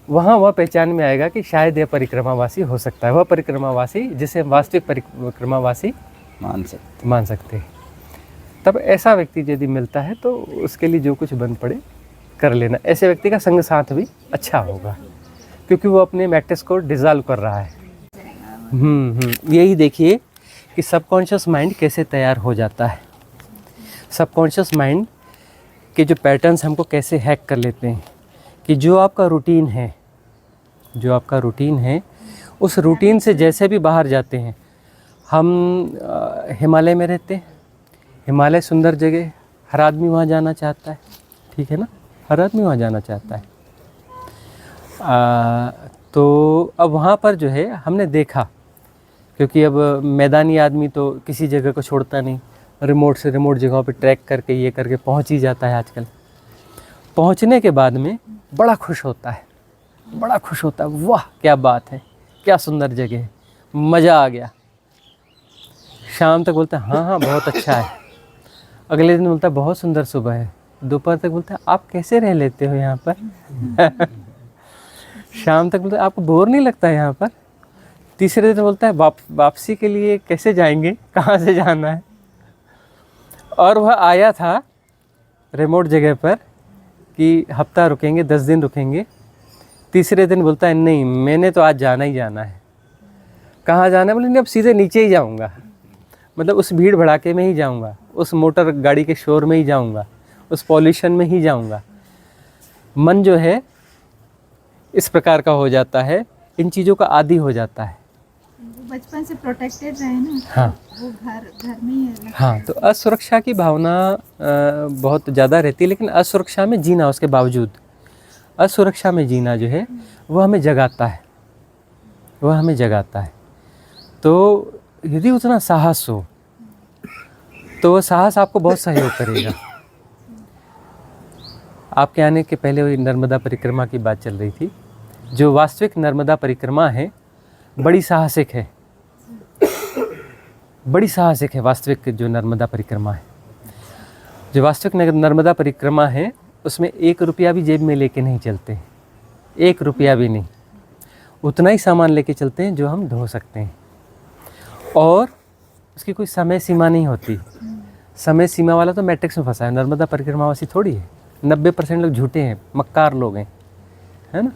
वहाँ वह पहचान में आएगा कि शायद यह परिक्रमावासी हो सकता है, वह परिक्रमावासी जिसे वास्तविक परिक्रमावासी मान सकते हैं। तब ऐसा व्यक्ति यदि मिलता है तो उसके लिए जो कुछ बन पड़े कर लेना। ऐसे व्यक्ति का संग साथ भी अच्छा होगा, क्योंकि वो अपने मैट्रिक्स को डिज़ॉल्व कर रहा है। यही देखिए कि सबकॉन्शियस माइंड कैसे तैयार हो जाता है। सबकॉन्शियस माइंड कि जो पैटर्न्स हमको कैसे हैक कर लेते हैं, कि जो आपका रूटीन है, जो आपका रूटीन है, उस रूटीन से जैसे भी बाहर जाते हैं। हम हिमालय में रहते हैं, हिमालय सुंदर जगह, हर आदमी वहाँ जाना चाहता है, ठीक है ना, हर आदमी वहाँ जाना चाहता है। तो अब वहाँ पर जो है हमने देखा, क्योंकि अब मैदानी आदमी तो किसी जगह को छोड़ता नहीं, रिमोट से रिमोट जगहों पे ट्रैक करके ये करके पहुँच ही जाता है आजकल। पहुँचने के बाद में बड़ा खुश होता है, बड़ा खुश होता है, वाह क्या बात है, क्या सुंदर जगह है, मज़ा आ गया। शाम तक बोलता है हाँ हाँ बहुत अच्छा है, अगले दिन बोलता है बहुत सुंदर सुबह है, दोपहर तक बोलता है आप कैसे रह लेते हो यहाँ पर शाम तक बोलता है आपको बोर नहीं लगता है यहाँ पर, तीसरे दिन बोलता है वापसी के लिए कैसे जाएंगे, कहाँ से जाना है। और वह आया था रिमोट जगह पर कि हफ्ता रुकेंगे, 10 दिन रुकेंगे, तीसरे दिन बोलता है नहीं मैंने तो आज जाना ही जाना है। कहाँ जाना है, बोले नहीं अब सीधे नीचे ही जाऊँगा, मतलब उस भीड़ भड़ाके में ही जाऊँगा, उस मोटर गाड़ी के शोर में ही जाऊँगा, उस पॉल्यूशन में ही जाऊँगा। मन जो है इस प्रकार का हो जाता है, इन चीज़ों का आदी हो जाता है।
बचपन से प्रोटेक्टेड रहे ना,
हाँ,
वो घर में ही है।
हाँ, तो असुरक्षा की भावना बहुत ज़्यादा रहती है, लेकिन असुरक्षा में जीना, उसके बावजूद असुरक्षा में जीना जो है वह हमें जगाता है, वह हमें जगाता है। तो यदि उतना साहस हो तो वह साहस आपको बहुत सहयोग करेगा। आपके आने के पहले वही नर्मदा परिक्रमा की बात चल रही थी। जो वास्तविक नर्मदा परिक्रमा है बड़ी साहसिक है, बड़ी साहसिक है वास्तविक जो नर्मदा परिक्रमा है। जो वास्तविक नर्मदा परिक्रमा है उसमें 1 रुपया भी जेब में लेके नहीं चलते, 1 रुपया भी नहीं, उतना ही सामान लेके चलते हैं जो हम ढो सकते हैं। और उसकी कोई समय सीमा नहीं होती। समय सीमा वाला तो मैट्रिक्स में फंसा है, नर्मदा परिक्रमा वासी थोड़ी है। 90% लोग झूठे हैं, मक्कार लोग हैं, है ना।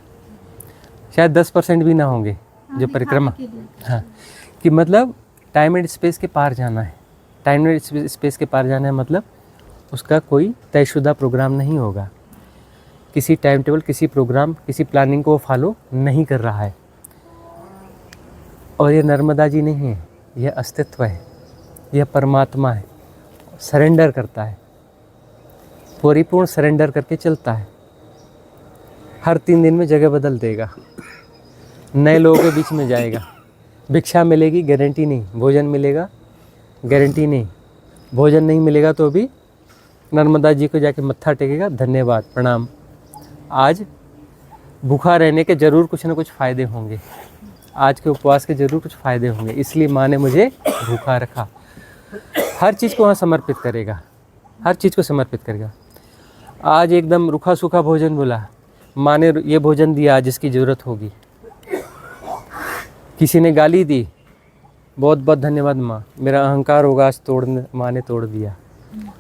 शायद 10% भी ना होंगे जो परिक्रमा, हाँ, कि मतलब टाइम एंड स्पेस के पार जाना है। टाइम एंड स्पेस के पार जाना है मतलब उसका कोई तयशुदा प्रोग्राम नहीं होगा, किसी टाइम टेबल, किसी प्रोग्राम, किसी प्लानिंग को फॉलो नहीं कर रहा है। और ये नर्मदा जी नहीं है, यह अस्तित्व है, यह परमात्मा है। सरेंडर करता है, परिपूर्ण सरेंडर करके चलता है। हर 3 दिन में जगह बदल देगा, नए लोगों के बीच में जाएगा। भिक्षा मिलेगी गारंटी नहीं, भोजन मिलेगा गारंटी नहीं, भोजन नहीं मिलेगा तो भी नर्मदा जी को जाके मत्था टेकेगा, धन्यवाद प्रणाम। आज भूखा रहने के ज़रूर कुछ ना कुछ फ़ायदे होंगे, आज के उपवास के ज़रूर कुछ फ़ायदे होंगे, इसलिए माँ ने मुझे भूखा रखा। हर चीज़ को वहाँ समर्पित करेगा, हर चीज़ को समर्पित करेगा। आज एकदम रूखा सूखा भोजन बोला, माँ ने ये भोजन दिया जिसकी ज़रूरत होगी। किसी ने गाली दी, बहुत बहुत धन्यवाद माँ, मेरा अहंकार होगा आज तोड़ने, माँ ने तोड़ दिया।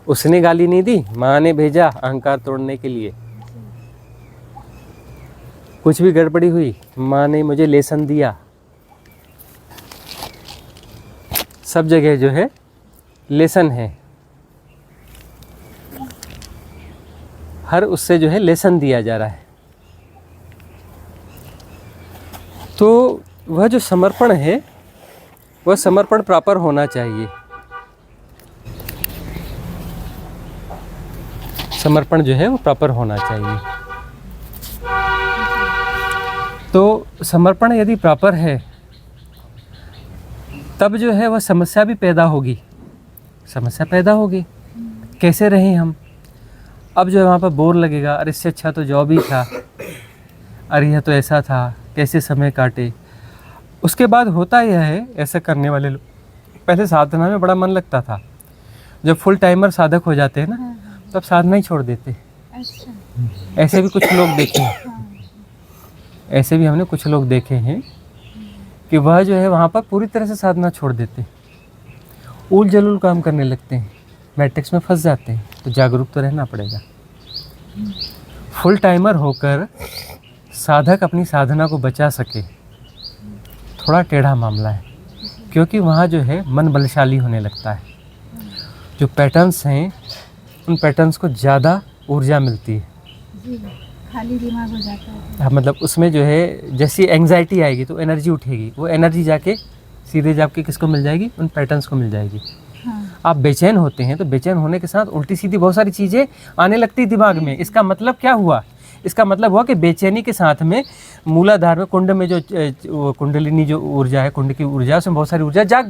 उसने गाली नहीं दी, माँ ने भेजा अहंकार तोड़ने के लिए। कुछ भी गड़बड़ी हुई, माँ ने मुझे लेसन दिया। सब जगह जो है लेसन है, हर उससे जो है लेसन दिया जा रहा है। तो वह जो समर्पण है वह समर्पण प्रॉपर होना चाहिए। समर्पण जो है वो प्रॉपर होना चाहिए। तो समर्पण यदि प्रॉपर है तब जो है वह समस्या भी पैदा होगी, समस्या पैदा होगी। कैसे रहें हम? अब जो है वहाँ पर बोर लगेगा, अरे इससे अच्छा तो जॉब ही था, अरे यह तो ऐसा था, कैसे समय काटे। उसके बाद होता यह है, ऐसा करने वाले लोग, पहले साधना में बड़ा मन लगता था, जब फुल टाइमर साधक हो जाते हैं ना तब साधना ही छोड़ देते।
अच्छा।
ऐसे भी कुछ लोग देखे हैं, ऐसे भी हमने कुछ लोग देखे हैं कि वह जो है वहाँ पर पूरी तरह से साधना छोड़ देते, उल जलूल काम करने लगते हैं, मैट्रिक्स में फंस जाते हैं। तो जागरूक तो रहना पड़ेगा। फुल टाइमर होकर साधक अपनी साधना को बचा सके, थोड़ा टेढ़ा मामला है, क्योंकि वहाँ जो है मन बलशाली होने लगता है। जो पैटर्न्स हैं उन पैटर्न्स को ज़्यादा ऊर्जा मिलती है।
जी, खाली दिमाग हो जाता है।
हाँ, मतलब उसमें जो है जैसी एंग्जाइटी आएगी तो एनर्जी उठेगी, वो एनर्जी जाके सीधे जाके किसको मिल जाएगी, उन पैटर्न्स को मिल जाएगी।
हाँ,
आप बेचैन होते हैं तो बेचैन होने के साथ उल्टी सीधी बहुत सारी चीज़ें आने लगती दिमाग में। इसका मतलब क्या हुआ, इसका मतलब हुआ कि बेचैनी के साथ में मूलाधार में कुंड में जो वो कुंडलिनी जो ऊर्जा है, कुंड की ऊर्जा, उसमें बहुत सारी ऊर्जा जाग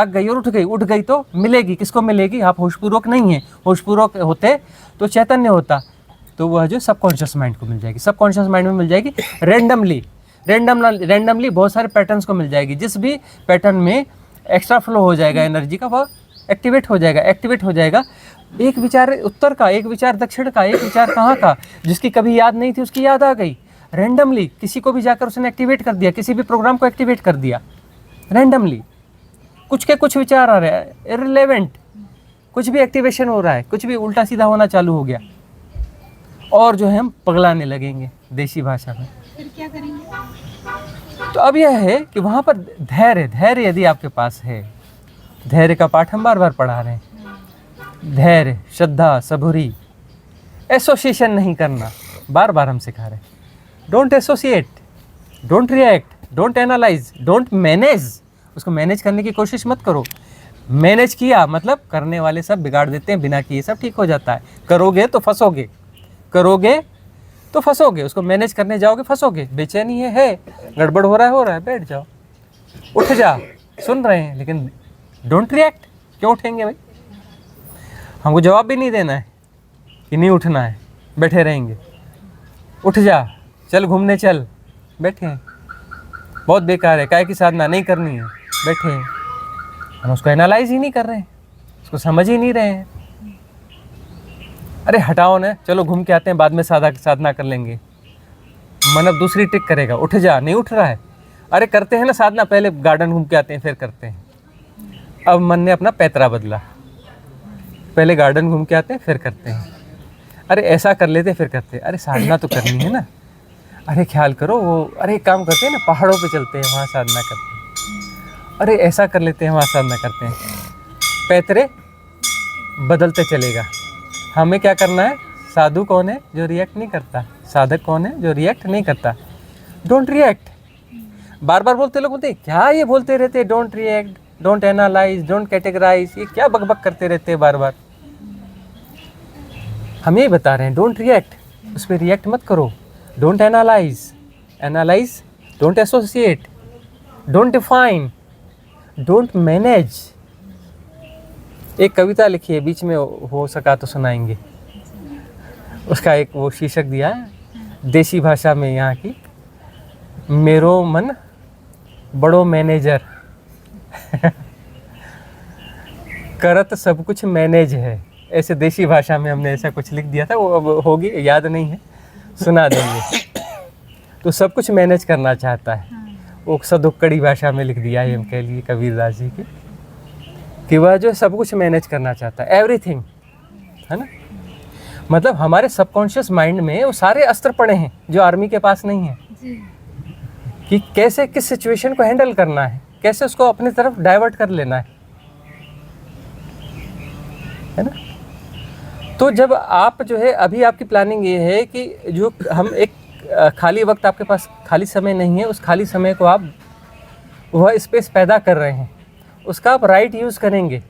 गई और उठ गई तो मिलेगी, किसको मिलेगी? आप होशपूर्वक नहीं है, होशपूर्वक होते तो चैतन्य होता, तो वह जो सबकॉन्शियस माइंड को मिल जाएगी, सबकॉन्शियस माइंड में मिल जाएगी रैंडमली बहुत सारे पैटर्न्स को मिल जाएगी। जिस भी पैटर्न में एक्स्ट्रा फ्लो हो जाएगा एनर्जी का, वह एक्टिवेट हो जाएगा। एक विचार उत्तर का, एक विचार दक्षिण का, एक विचार कहाँ का, जिसकी कभी याद नहीं थी उसकी याद आ गई रैंडमली। किसी को भी जाकर उसने एक्टिवेट कर दिया, किसी भी प्रोग्राम को एक्टिवेट कर दिया रैंडमली। कुछ के कुछ विचार आ रहे हैं इररिलेवेंट, कुछ भी एक्टिवेशन हो रहा है, कुछ भी उल्टा सीधा होना चालू हो गया, और जो है हम पगलाने लगेंगे देसी भाषा में।
फिर क्या करेंगे?
तो अब यह है कि वहाँ पर धैर्य यदि आपके पास है, धैर्य का पाठ हम बार बार पढ़ा रहे हैं, धैर्य, श्रद्धा, सबूरी, एसोसिएशन नहीं करना, बार बार हम सिखा रहे हैं। Don't associate, don't react, don't analyse, don't manage. उसको मैनेज करने की कोशिश मत करो। मैनेज किया मतलब करने वाले सब बिगाड़ देते हैं, बिना किए सब ठीक हो जाता है। करोगे तो फंसोगे, उसको मैनेज करने जाओगे फंसोगे। बेचैनी है गड़बड़ हो रहा है, बैठ जाओ, उठ जा, सुन रहे हैं लेकिन डोंट रिएक्ट। क्यों उठेंगे भाई? हमको जवाब भी नहीं देना है कि नहीं उठना है, बैठे रहेंगे। उठ जा, चल घूमने चल, बैठे हैं। बहुत बेकार है, काय की साधना नहीं करनी है, बैठे हैं। हम उसको एनालाइज ही नहीं कर रहे हैं, उसको समझ ही नहीं रहे हैं। अरे हटाओ ना, चलो घूम के आते हैं, बाद में साधना कर लेंगे। मन अब दूसरी ट्रिक करेगा, उठ जा, नहीं उठ रहा है। अरे करते हैं ना साधना, पहले गार्डन घूम के आते हैं फिर करते हैं। अब मन ने अपना पैतरा बदला, पहले गार्डन घूम के आते हैं फिर करते हैं। अरे ऐसा कर लेते फिर करते हैं। अरे साधना तो करनी है ना, अरे ख्याल करो वो, अरे एक काम करते हैं ना, पहाड़ों पे चलते हैं, वहाँ साधना करते हैं। अरे ऐसा कर लेते हैं, वहाँ साधना करते हैं। पैतरे बदलते चलेगा। हमें क्या करना है? साधु कौन है? जो रिएक्ट नहीं करता। साधक कौन है? जो रिएक्ट नहीं करता। Don't react. बार बार बोलते, लोग बोलते क्या ये बोलते रहते, don't react, don't analyse, don't categorise, ये क्या बकबक करते रहते हैं बार बार। हम यही बता रहे हैं, डोंट रिएक्ट, उस पर रिएक्ट मत करो। Don't analyse, don't associate, don't define, don't manage. एक कविता लिखी है, बीच में हो सका तो सुनाएंगे। उसका एक वो शीर्षक दिया है देसी भाषा में यहाँ की, मेरो मन बड़ो मैनेजर करत सब कुछ मैनेज है। ऐसे देसी भाषा में हमने ऐसा कुछ लिख दिया था, वो अब होगी, याद नहीं है, सुना देंगे। तो सब कुछ मैनेज करना चाहता है, वो सदुक्कड़ी भाषा में लिख दिया है, हम कह लिए कबीरदास जी की, कि वह जो सब कुछ मैनेज करना चाहता है, एवरीथिंग, है ना। मतलब हमारे सबकॉन्शियस माइंड में वो सारे अस्त्र पड़े हैं जो आर्मी के पास नहीं है, कि कैसे किस सिचुएशन को हैंडल करना है, कैसे उसको अपनी तरफ डाइवर्ट कर लेना है ना। तो जब आप जो है, अभी आपकी प्लानिंग ये है कि जो हम एक खाली वक्त आपके पास, खाली समय नहीं है, उस खाली समय को आप वह स्पेस पैदा कर रहे हैं, उसका आप राइट यूज़ करेंगे।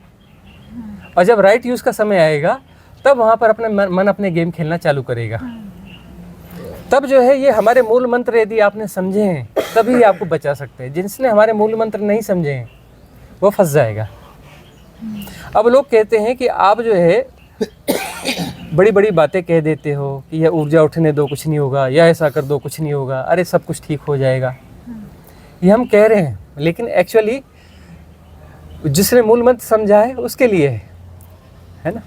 और जब राइट यूज़ का समय आएगा तब वहाँ पर अपने मन अपने गेम खेलना चालू करेगा। तब जो है ये हमारे मूल मंत्र यदि आपने समझे हैं तभी आपको बचा सकते हैं। जिसने हमारे मूल मंत्र नहीं समझे हैं वो फंस जाएगा। अब लोग कहते हैं कि आप जो है बड़ी बड़ी बातें कह देते हो कि यह ऊर्जा उठने दो कुछ नहीं होगा, या ऐसा कर दो कुछ नहीं होगा, अरे सब कुछ ठीक हो जाएगा, ये हम कह रहे हैं। लेकिन एक्चुअली जिसने मूल मंत्र समझा है उसके लिए है ना।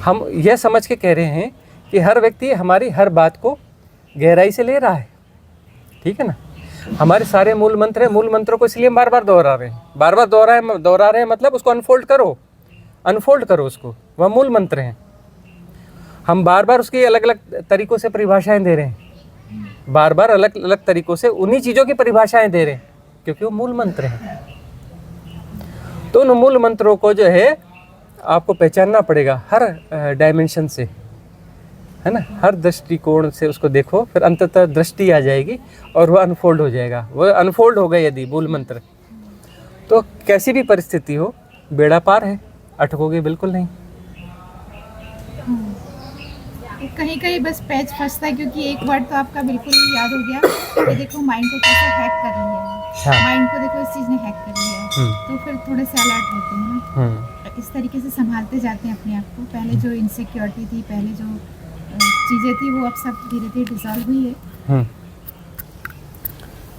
हम यह समझ के कह रहे हैं कि हर व्यक्ति हमारी हर बात को गहराई से ले रहा है, ठीक है ना। हमारे सारे मूल मंत्र हैं, मूल मंत्रों को इसलिए हम बार बार दोहरा रहे हैं, बार बार दोहरा रहे हैं, मतलब उसको अनफोल्ड करो उसको, वह मूल मंत्र हैं। हम बार बार उसकी अलग अलग तरीक़ों से परिभाषाएं दे रहे हैं, बार बार अलग अलग तरीक़ों से उन्हीं चीज़ों की परिभाषाएं दे रहे हैं, क्योंकि वो मूल मंत्र हैं। तो उन मूल मंत्रों को जो है आपको पहचानना पड़ेगा हर डायमेंशन से, है ना, हर दृष्टिकोण से उसको देखो, फिर अंततः दृष्टि आ जाएगी और वह अनफोल्ड हो जाएगा। वह अनफोल्ड होगा यदि मूल मंत्र, तो कैसी भी परिस्थिति हो बेड़ा पार है, अटकोगे बिल्कुल नहीं।
कहीं कहीं बस पैच फंसता है, क्योंकि एक वर्ड तो आपका बिल्कुल याद हो गया कि देखो माइंड को कैसे हैक कर रही है,
हाँ।
माइंड को देखो इस चीज़ ने हैक कर लिया है, तो फिर थोड़े से अलर्ट होते हैं ना, इस तरीके से संभालते जाते हैं अपने आप को। पहले जो इनसिक्योरिटी थी, पहले जो चीज़ें थी, वो अब सब धीरे धीरे डिसॉल्व हुई है।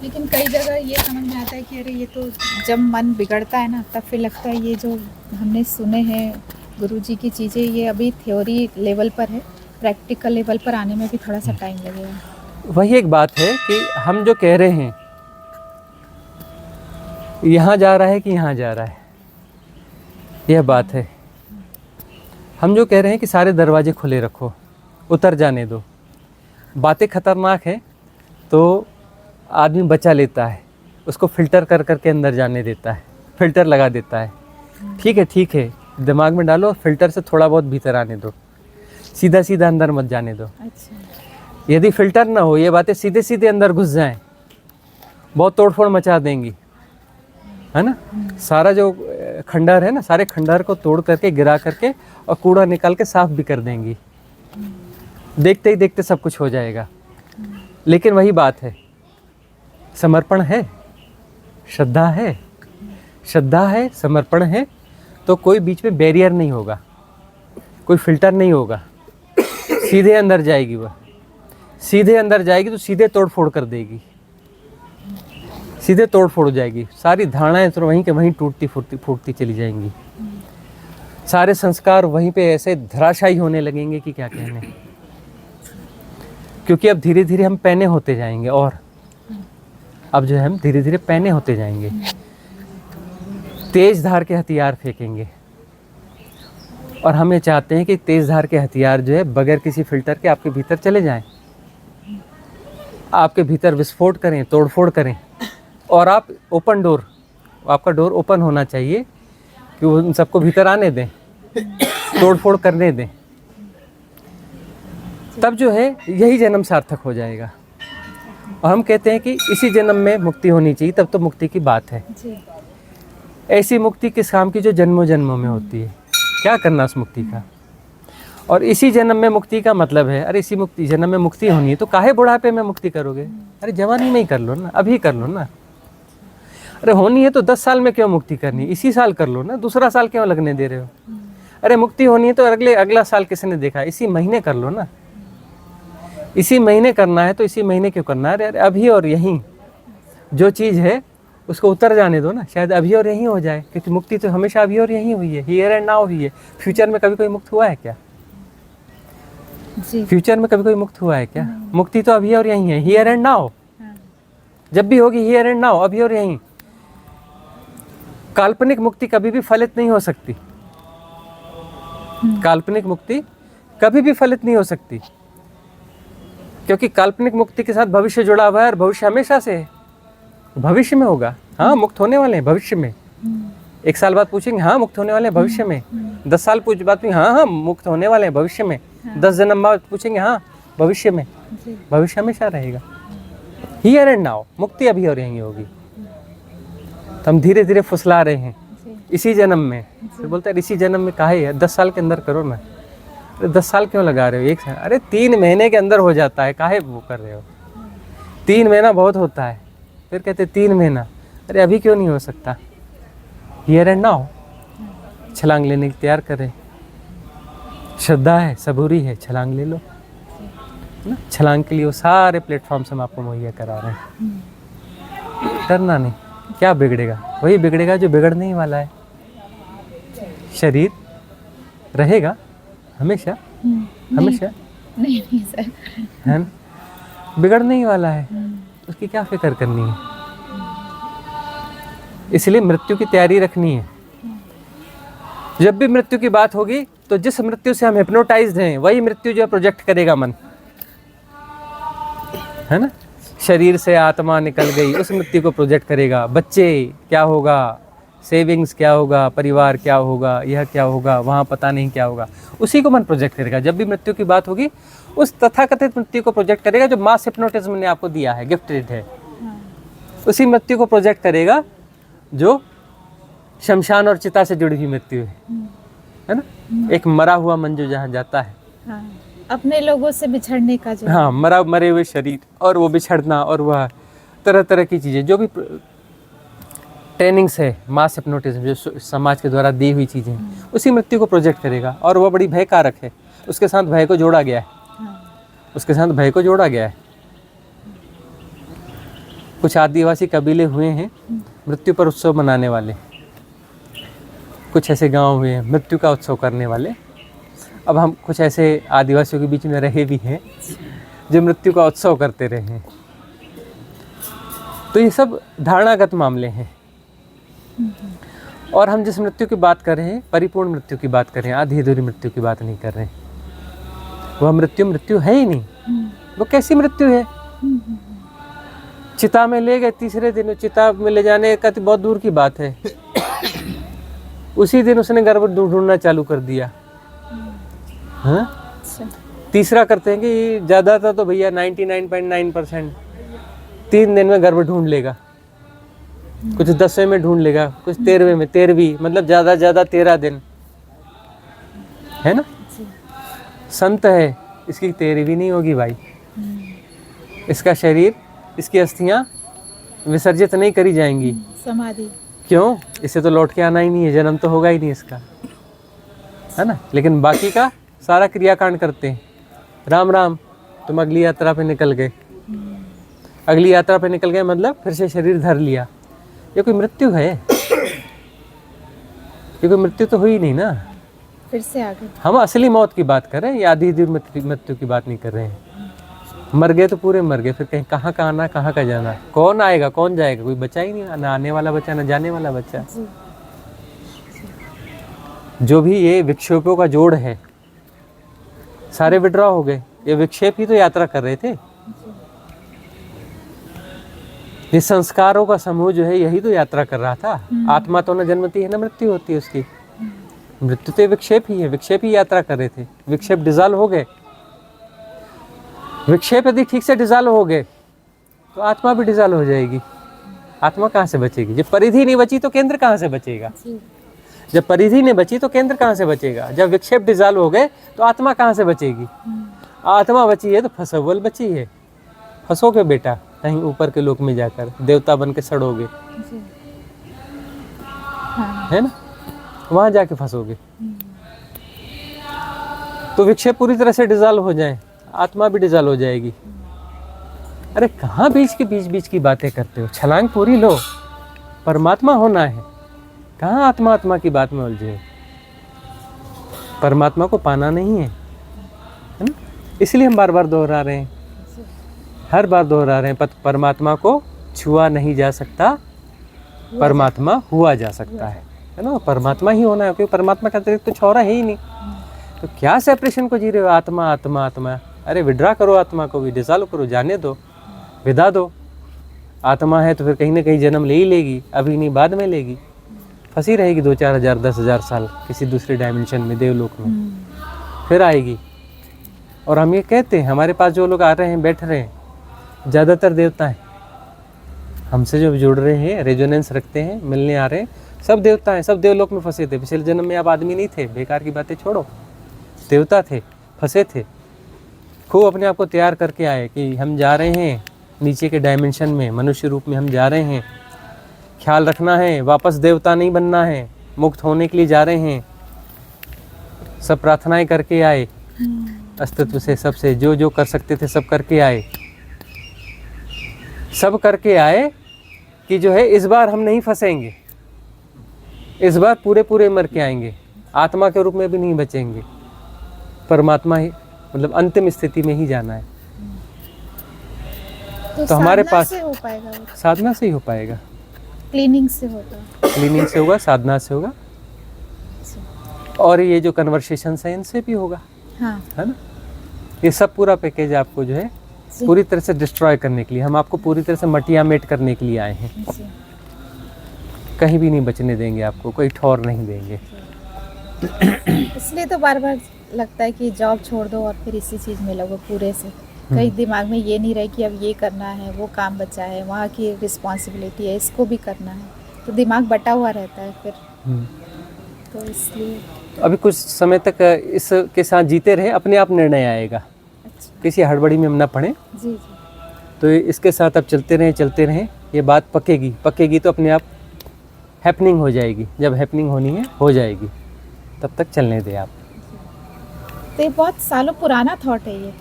लेकिन कई जगह ये समझ में आता है कि अरे ये तो जब मन बिगड़ता है ना, तब फिर लगता है ये जो हमने सुने हैं गुरुजी की चीज़ें, ये अभी थ्योरी लेवल पर है, प्रैक्टिकल लेवल पर आने में भी थोड़ा सा टाइम लगेगा।
वही एक बात है कि हम जो कह रहे हैं यहाँ जा रहा है कि यहाँ जा रहा है, यह बात है। हम जो कह रहे हैं कि सारे दरवाजे खुले रखो, उतर जाने दो। बातें खतरनाक है तो आदमी बचा लेता है, उसको फिल्टर कर करके अंदर जाने देता है, फिल्टर लगा देता है। ठीक है, दिमाग में डालो, फिल्टर से थोड़ा बहुत भीतर आने दो, सीधा सीधा अंदर मत जाने दो।
अच्छा।
यदि फिल्टर ना हो, ये बातें सीधे सीधे अंदर घुस जाएं, बहुत तोड़फोड़ मचा देंगी, है ना। सारा जो खंडहर है ना, सारे खंडहर को तोड़ करके, गिरा करके और कूड़ा निकाल के साफ भी कर देंगी। देखते ही देखते सब कुछ हो जाएगा। लेकिन वही बात है, समर्पण है, श्रद्धा है, समर्पण है, तो कोई बीच में बैरियर नहीं होगा, कोई फिल्टर नहीं होगा, सीधे अंदर जाएगी। वह सीधे अंदर जाएगी तो सीधे तोड़फोड़ कर देगी, सीधे तोड़फोड़ हो जाएगी। सारी धारणाएं तो वहीं के वहीं टूटती फूटती चली जाएंगी। सारे संस्कार वहीं पे ऐसे धराशायी होने लगेंगे कि क्या कहने। क्योंकि अब धीरे धीरे हम पैने होते जाएंगे, और अब जो है हम धीरे धीरे पैने होते जाएंगे, तेज धार के हथियार फेंकेंगे। और हम ये चाहते हैं कि तेज धार के हथियार जो है बगैर किसी फिल्टर के आपके भीतर चले जाएं, आपके भीतर विस्फोट करें, तोड़फोड़ करें, और आप ओपन डोर, आपका डोर ओपन होना चाहिए कि वो उन सबको भीतर आने दें, तोड़फोड़ करने दें। तब जो है यही जन्म सार्थक हो जाएगा। और हम कहते हैं कि इसी जन्म में मुक्ति होनी चाहिए, तब तो मुक्ति की बात है। ऐसी मुक्ति किस काम की जो जन्मों जन्मों में होती है, क्या करना उस मुक्ति का। और इसी जन्म में मुक्ति का मतलब है, अरे इसी मुक्ति जन्म में मुक्ति होनी है तो काहे बुढ़ापे में मुक्ति करोगे, अरे जवानी में ही कर लो ना, अभी कर लो ना। अरे होनी है तो 10 साल में क्यों मुक्ति करनी, इसी साल कर लो ना, दूसरा साल क्यों लगने दे रहे हो। अरे मुक्ति होनी है तो अगला साल किसने देखा, इसी महीने कर लो ना। इसी महीने करना है तो इसी महीने क्यों करना है, अरे अभी और यहीं जो चीज़ है उसको उतर जाने दो ना, शायद अभी और यहीं हो जाए। क्योंकि मुक्ति तो हमेशा अभी और यहीं हुई है, हियर एंड नाउ हुई है। फ्यूचर में कभी कोई मुक्त हुआ है क्या? फ्यूचर में कभी कोई मुक्त हुआ है क्या? मुक्ति तो अभी और यहीं है, हियर एंड नाउ। जब भी होगी हियर एंड नाउ, अभी और यहीं। काल्पनिक मुक्ति कभी भी फलित नहीं हो सकती, काल्पनिक मुक्ति कभी भी फलित नहीं हो सकती, क्योंकि काल्पनिक मुक्ति के साथ भविष्य जुड़ा हुआ है, और भविष्य हमेशा से है, भविष्य में होगा। हाँ मुक्त होने वाले हैं भविष्य में, 1 साल बाद पूछेंगे हाँ मुक्त होने वाले हैं भविष्य में, 10 साल बाद पूछेंगे हाँ मुक्त होने वाले हैं भविष्य में, 10 जन्म बाद पूछेंगे हाँ भविष्य में। भविष्य हमेशा रहेगा, हियर एंड नाउ। मुक्ति अभी और यहीं होगी। तो हम धीरे धीरे फुसला रहे हैं इसी जन्म में। तो बोलते हैं इसी जन्म में काहे है, 10 साल के अंदर करो ना। अरे 10 साल क्यों लगा रहे हो, 1 साल, अरे 3 महीने के अंदर हो जाता है, काहे वो कर रहे हो। 3 महीना बहुत होता है, फिर कहते 3 महीना, अरे अभी क्यों नहीं हो सकता, हियर एंड नाउ। छलांग लेने की तैयार करें, श्रद्धा है, सबूरी है, छलांग ले लो ना। छलांग के लिए वो सारे प्लेटफॉर्म्स हम आपको मुहैया करा रहे हैं। डरना नहीं, क्या बिगड़ेगा, वही बिगड़ेगा जो बिगड़ने ही वाला है। शरीर रहेगा हमेशा, हमेशा
नहीं सर,
है ना, बिगड़ने ही वाला है, उसकी क्या फिक्र करनी है। इसलिए मृत्यु की तैयारी रखनी है। जब भी मृत्यु की बात होगी तो जिस मृत्यु से हम हिप्नोटाइज्ड हैं वही मृत्यु जो है प्रोजेक्ट करेगा मन, है ना। शरीर से आत्मा निकल गई, उस मृत्यु को प्रोजेक्ट करेगा। बच्चे क्या होगा, सेविंग्स क्या होगा, परिवार क्या होगा, यह क्या होगा, वहाँ पता नहीं क्या होगा, उसी को मन प्रोजेक्ट करेगा। जब भी मृत्यु की बात होगी उस तथाकथित मृत्यु को प्रोजेक्ट करेगा जो मास हिप्नोटिज्म ने आपको दिया है, गिफ्टेड है। उसी मृत्यु को प्रोजेक्ट करेगा जो शमशान और चिता से जुड़ी हुई मृत्यु है ना। एक मरा हुआ मन जो जहाँ जाता है,
हाँ, अपने लोगों से बिछड़ने का जो,
हाँ, मरे हुए शरीर और वो बिछड़ना और वह तरह तरह की चीज़ें जो भी ट्रेनिंग्स है मास हिप्नोटिज्म जो समाज के द्वारा दी हुई चीज़ें हैं, उसी मृत्यु को प्रोजेक्ट करेगा। और वह बड़ी भय कारक है, उसके साथ भय को जोड़ा गया है, उसके साथ भय को जोड़ा गया है। कुछ आदिवासी कबीले हुए हैं मृत्यु पर उत्सव मनाने वाले, कुछ ऐसे गांव हुए हैं मृत्यु का उत्सव करने वाले। अब हम कुछ ऐसे आदिवासियों के बीच में रहे भी हैं जो मृत्यु का उत्सव करते रहे हैं। तो ये सब धारणागत मामले हैं। और हम जिस मृत्यु की बात कर रहे हैं परिपूर्ण मृत्यु की बात कर रहे हैं, आधी अधूरी मृत्यु की बात नहीं कर रहे हैं। वह मृत्यु है ही नहीं। वो कैसी मृत्यु है? चिता में ले गए, तीसरे दिन चिता में ले जाने का तो बहुत दूर की बात है, उसी दिन उसने गर्भ ढूंढना चालू कर दिया। हाँ, तीसरा करते हैं कि ज़्यादातर तो भैया 99.9% 3 दिन में गर्भ ढूंढ लेगा, कुछ 10वें में ढूंढ लेगा, कुछ 13वें में, 13वीं मतलब ज़्यादा 13 दिन है ना। संत है, इसकी 13वीं नहीं होगी भाई। इसका शरीर, इसकी अस्थियां विसर्जित नहीं करी जाएंगी।
समाधि
क्यों? इसे तो लौट के आना ही नहीं है, जन्म तो होगा ही नहीं इसका, है ना। लेकिन बाकी का सारा क्रियाकांड करते हैं। राम राम, तुम अगली यात्रा पे निकल गए। अगली यात्रा पे निकल गए मतलब फिर से शरीर धर लिया। ये कोई मृत्यु है? ये कोई मृत्यु तो हुई नहीं ना।
फिर से आगे
हम असली मौत की बात कर रहे हैं, या आधी अधूरी मृत्यु की बात नहीं कर रहे हैं। मर गए तो पूरे मर गए, फिर कहीं कहाँ का आना, कहाँ का जाना, कौन आएगा कौन जाएगा, कोई बचा ही नहीं, ना आने वाला बचा ना जाने वाला बचा। जो भी ये विक्षेपों का जोड़ है सारे विड्रॉ हो गए। ये विक्षेप ही तो यात्रा कर रहे थे। ये संस्कारों का समूह जो है यही तो यात्रा कर रहा था। आत्मा तो न जन्मती है न मृत्यु होती है उसकी। मृत्यु तो विक्षेप ही है, विक्षेप ही यात्रा कर रहे थे। विक्षेप डिजॉल्व हो गए। विक्षेप यदि ठीक से डिजॉल्व हो गए तो आत्मा भी डिजॉल्व हो जाएगी। आत्मा कहाँ से बचेगी? जब परिधि नहीं बची तो केंद्र कहाँ से बचेगा? जब परिधि नहीं बची तो केंद्र कहाँ से बचेगा? जब विक्षेप डिजॉल्व हो गए तो आत्मा कहाँ से बचेगी? आत्मा बची है तो फसवल बची है। फंसोगे बेटा कहीं ऊपर के लोक में जाकर, देवता बन के सड़ोगे, है ना, वहां जाके फंसोगे। तो विक्षेप पूरी तरह से डिजॉल्व हो जाए, आत्मा भी डिजॉल्व हो जाएगी। अरे कहाँ बीच की बातें करते हो? छलांग पूरी लो, परमात्मा होना है। कहाँ आत्मा की बात में उलझे हो? परमात्मा को पाना नहीं है ना। इसलिए हम बार बार दोहरा रहे हैं, हर बार दोहरा रहे हैं। परमात्मा को छुआ नहीं जा सकता, परमात्मा हुआ जा सकता है ना। परमात्मा ही होना है, क्योंकि परमात्मा का अतिरिक्त कुछ और है ही नहीं। तो क्या सेपरेशन को जी रहे हो? आत्मा आत्मा आत्मा। अरे विड्रा करो आत्मा को भी, डिसॉल्व करो, जाने दो, विदा दो। आत्मा है तो फिर कहीं ना कहीं जन्म ले ही लेगी, अभी नहीं बाद में लेगी। फंसी रहेगी 2-4 हज़ार 10 हज़ार साल किसी दूसरे डायमेंशन में, देवलोक में, फिर आएगी। और हम ये कहते हैं, हमारे पास जो लोग आ रहे हैं, बैठ रहे हैं, ज़्यादातर देवता हैं। हमसे जो जुड़ रहे हैं, रेजोनेंस रखते हैं, मिलने आ रहे हैं, सब देवता हैं। सब देवलोक में फंसे थे। पिछले जन्म में आप आदमी नहीं थे, बेकार की बातें छोड़ो, देवता थे, फंसे थे। खूब अपने आप को तैयार करके आए कि हम जा रहे हैं नीचे के डायमेंशन में, मनुष्य रूप में हम जा रहे हैं। ख्याल रखना है, वापस देवता नहीं बनना है, मुक्त होने के लिए जा रहे हैं। सब प्रार्थनाएं करके आए अस्तित्व से, सबसे जो जो कर सकते थे सब करके आए। सब करके आए कि जो है इस बार हम नहीं फंसेंगे, इस बार पूरे मर के आएंगे, आत्मा के रूप में भी नहीं बचेंगे, परमात्मा ही मतलब अंतिम स्थिति में ही जाना है। तो हमारे पास
से हो पाएगा,
साधना से ही हो पाएगा,
क्लीनिंग से होगा,
क्लीनिंग से होगा, साधना से होगा, और ये जो कन्वर्सेशन है इनसे भी होगा।
हाँ।
है ना। ये सब पूरा पैकेज आपको जो है पूरी तरह से डिस्ट्रॉय करने के लिए, हम आपको पूरी तरह से मटिया मेट करने के लिए आए हैं। कहीं भी नहीं बचने देंगे आपको, कोई ठौर नहीं देंगे।
इसलिए तो बार बार लगता है कि जॉब छोड़ दो और फिर इसी चीज़ में लगो पूरे से। कहीं दिमाग में ये नहीं रहे कि अब ये करना है, वो काम बचा है, वहाँ की रिस्पॉन्सिबिलिटी है, इसको भी करना है, तो दिमाग बटा हुआ रहता है फिर। तो इसलिए
तो अभी कुछ समय तक इसके साथ जीते रहे, अपने आप निर्णय आएगा,
अच्छा।
किसी हड़बड़ी में हम ना पड़े।
जी जी।
तो इसके साथ अब चलते रहें, ये बात पकेगी तो अपने आप हैपनिंग हो जाएगी। जब हैपनिंग होनी है हो जाएगी, तब तक चलने दें आप।
तो ये बहुत सालों पुराना थॉट है ये।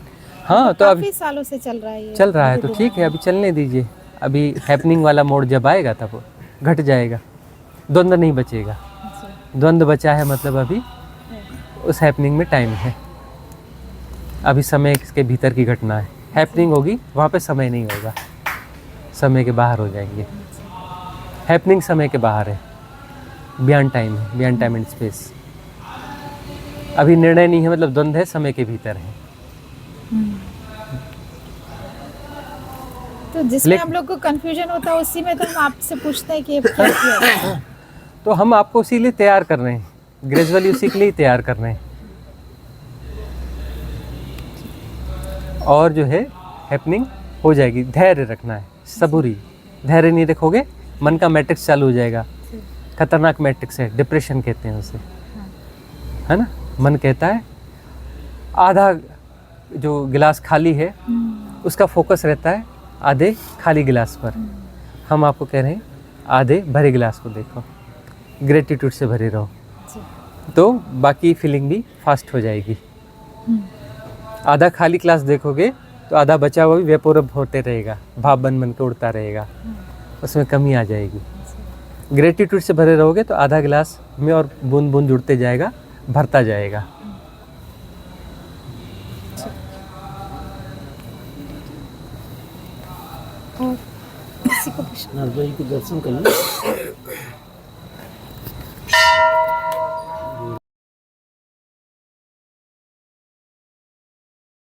हाँ, तो अभी
काफी सालों से चल रहा है ये।
चल रहा है
मेरे
तो
दिमाग
ठीक है,
में।
अभी चलने दीजिए। अभी हैपनिंग वाला मोड जब आएगा तब वो घट जाएगा, द्वंद्व नहीं बचेगा।
जी।
द्वंद्व बचा है मतलब अभी उस हैपनिंग में टाइम है, अभी समय के भीतर की घटना है। हैपनिंग होगी वहाँ पे समय नहीं होगा, समय के बाहर हो जाएंगे। हैपनिंग समय के बाहर है, बियॉन्ड टाइम है, बियॉन्ड टाइम एंड स्पेस। अभी निर्णय नहीं है मतलब द्वंद्व है, समय के भीतर है।
तो जिसमें हम लोग को कंफ्यूजन होता है उसी में तो हम आपसे पूछते हैं कि ये क्या किया।
तो हम आपको उसी लिए तैयार कर रहे हैं, ग्रेजुअली उसी के लिए तैयार कर रहे हैं। और जो है हैपनिंग हो जाएगी, धैर्य रखना है, सबूरी। धैर्य नहीं रखोगे मन का मैट्रिक्स चालू हो जाएगा, खतरनाक मैट्रिक्स है, डिप्रेशन कहते हैं उसे, है ना। मन कहता है आधा जो गिलास खाली है उसका फोकस रहता है आधे खाली गिलास पर। हम आपको कह रहे हैं आधे भरे गिलास को देखो, ग्रेटिट्यूड से भरे रहो, तो बाकी फीलिंग भी फास्ट हो जाएगी। आधा खाली गिलास देखोगे तो आधा बचा हुआ भी वेपोरब होते रहेगा, भाप बन के उड़ता रहेगा, उसमें कमी आ जाएगी। ग्रेटिट्यूड से भरे रहोगे तो आधा गिलास में और बूंद बूंद जुड़ते जाएगा, भरता जाएगा।
और किसी को पूछना?
नाथ भाई के दर्शन कर लो।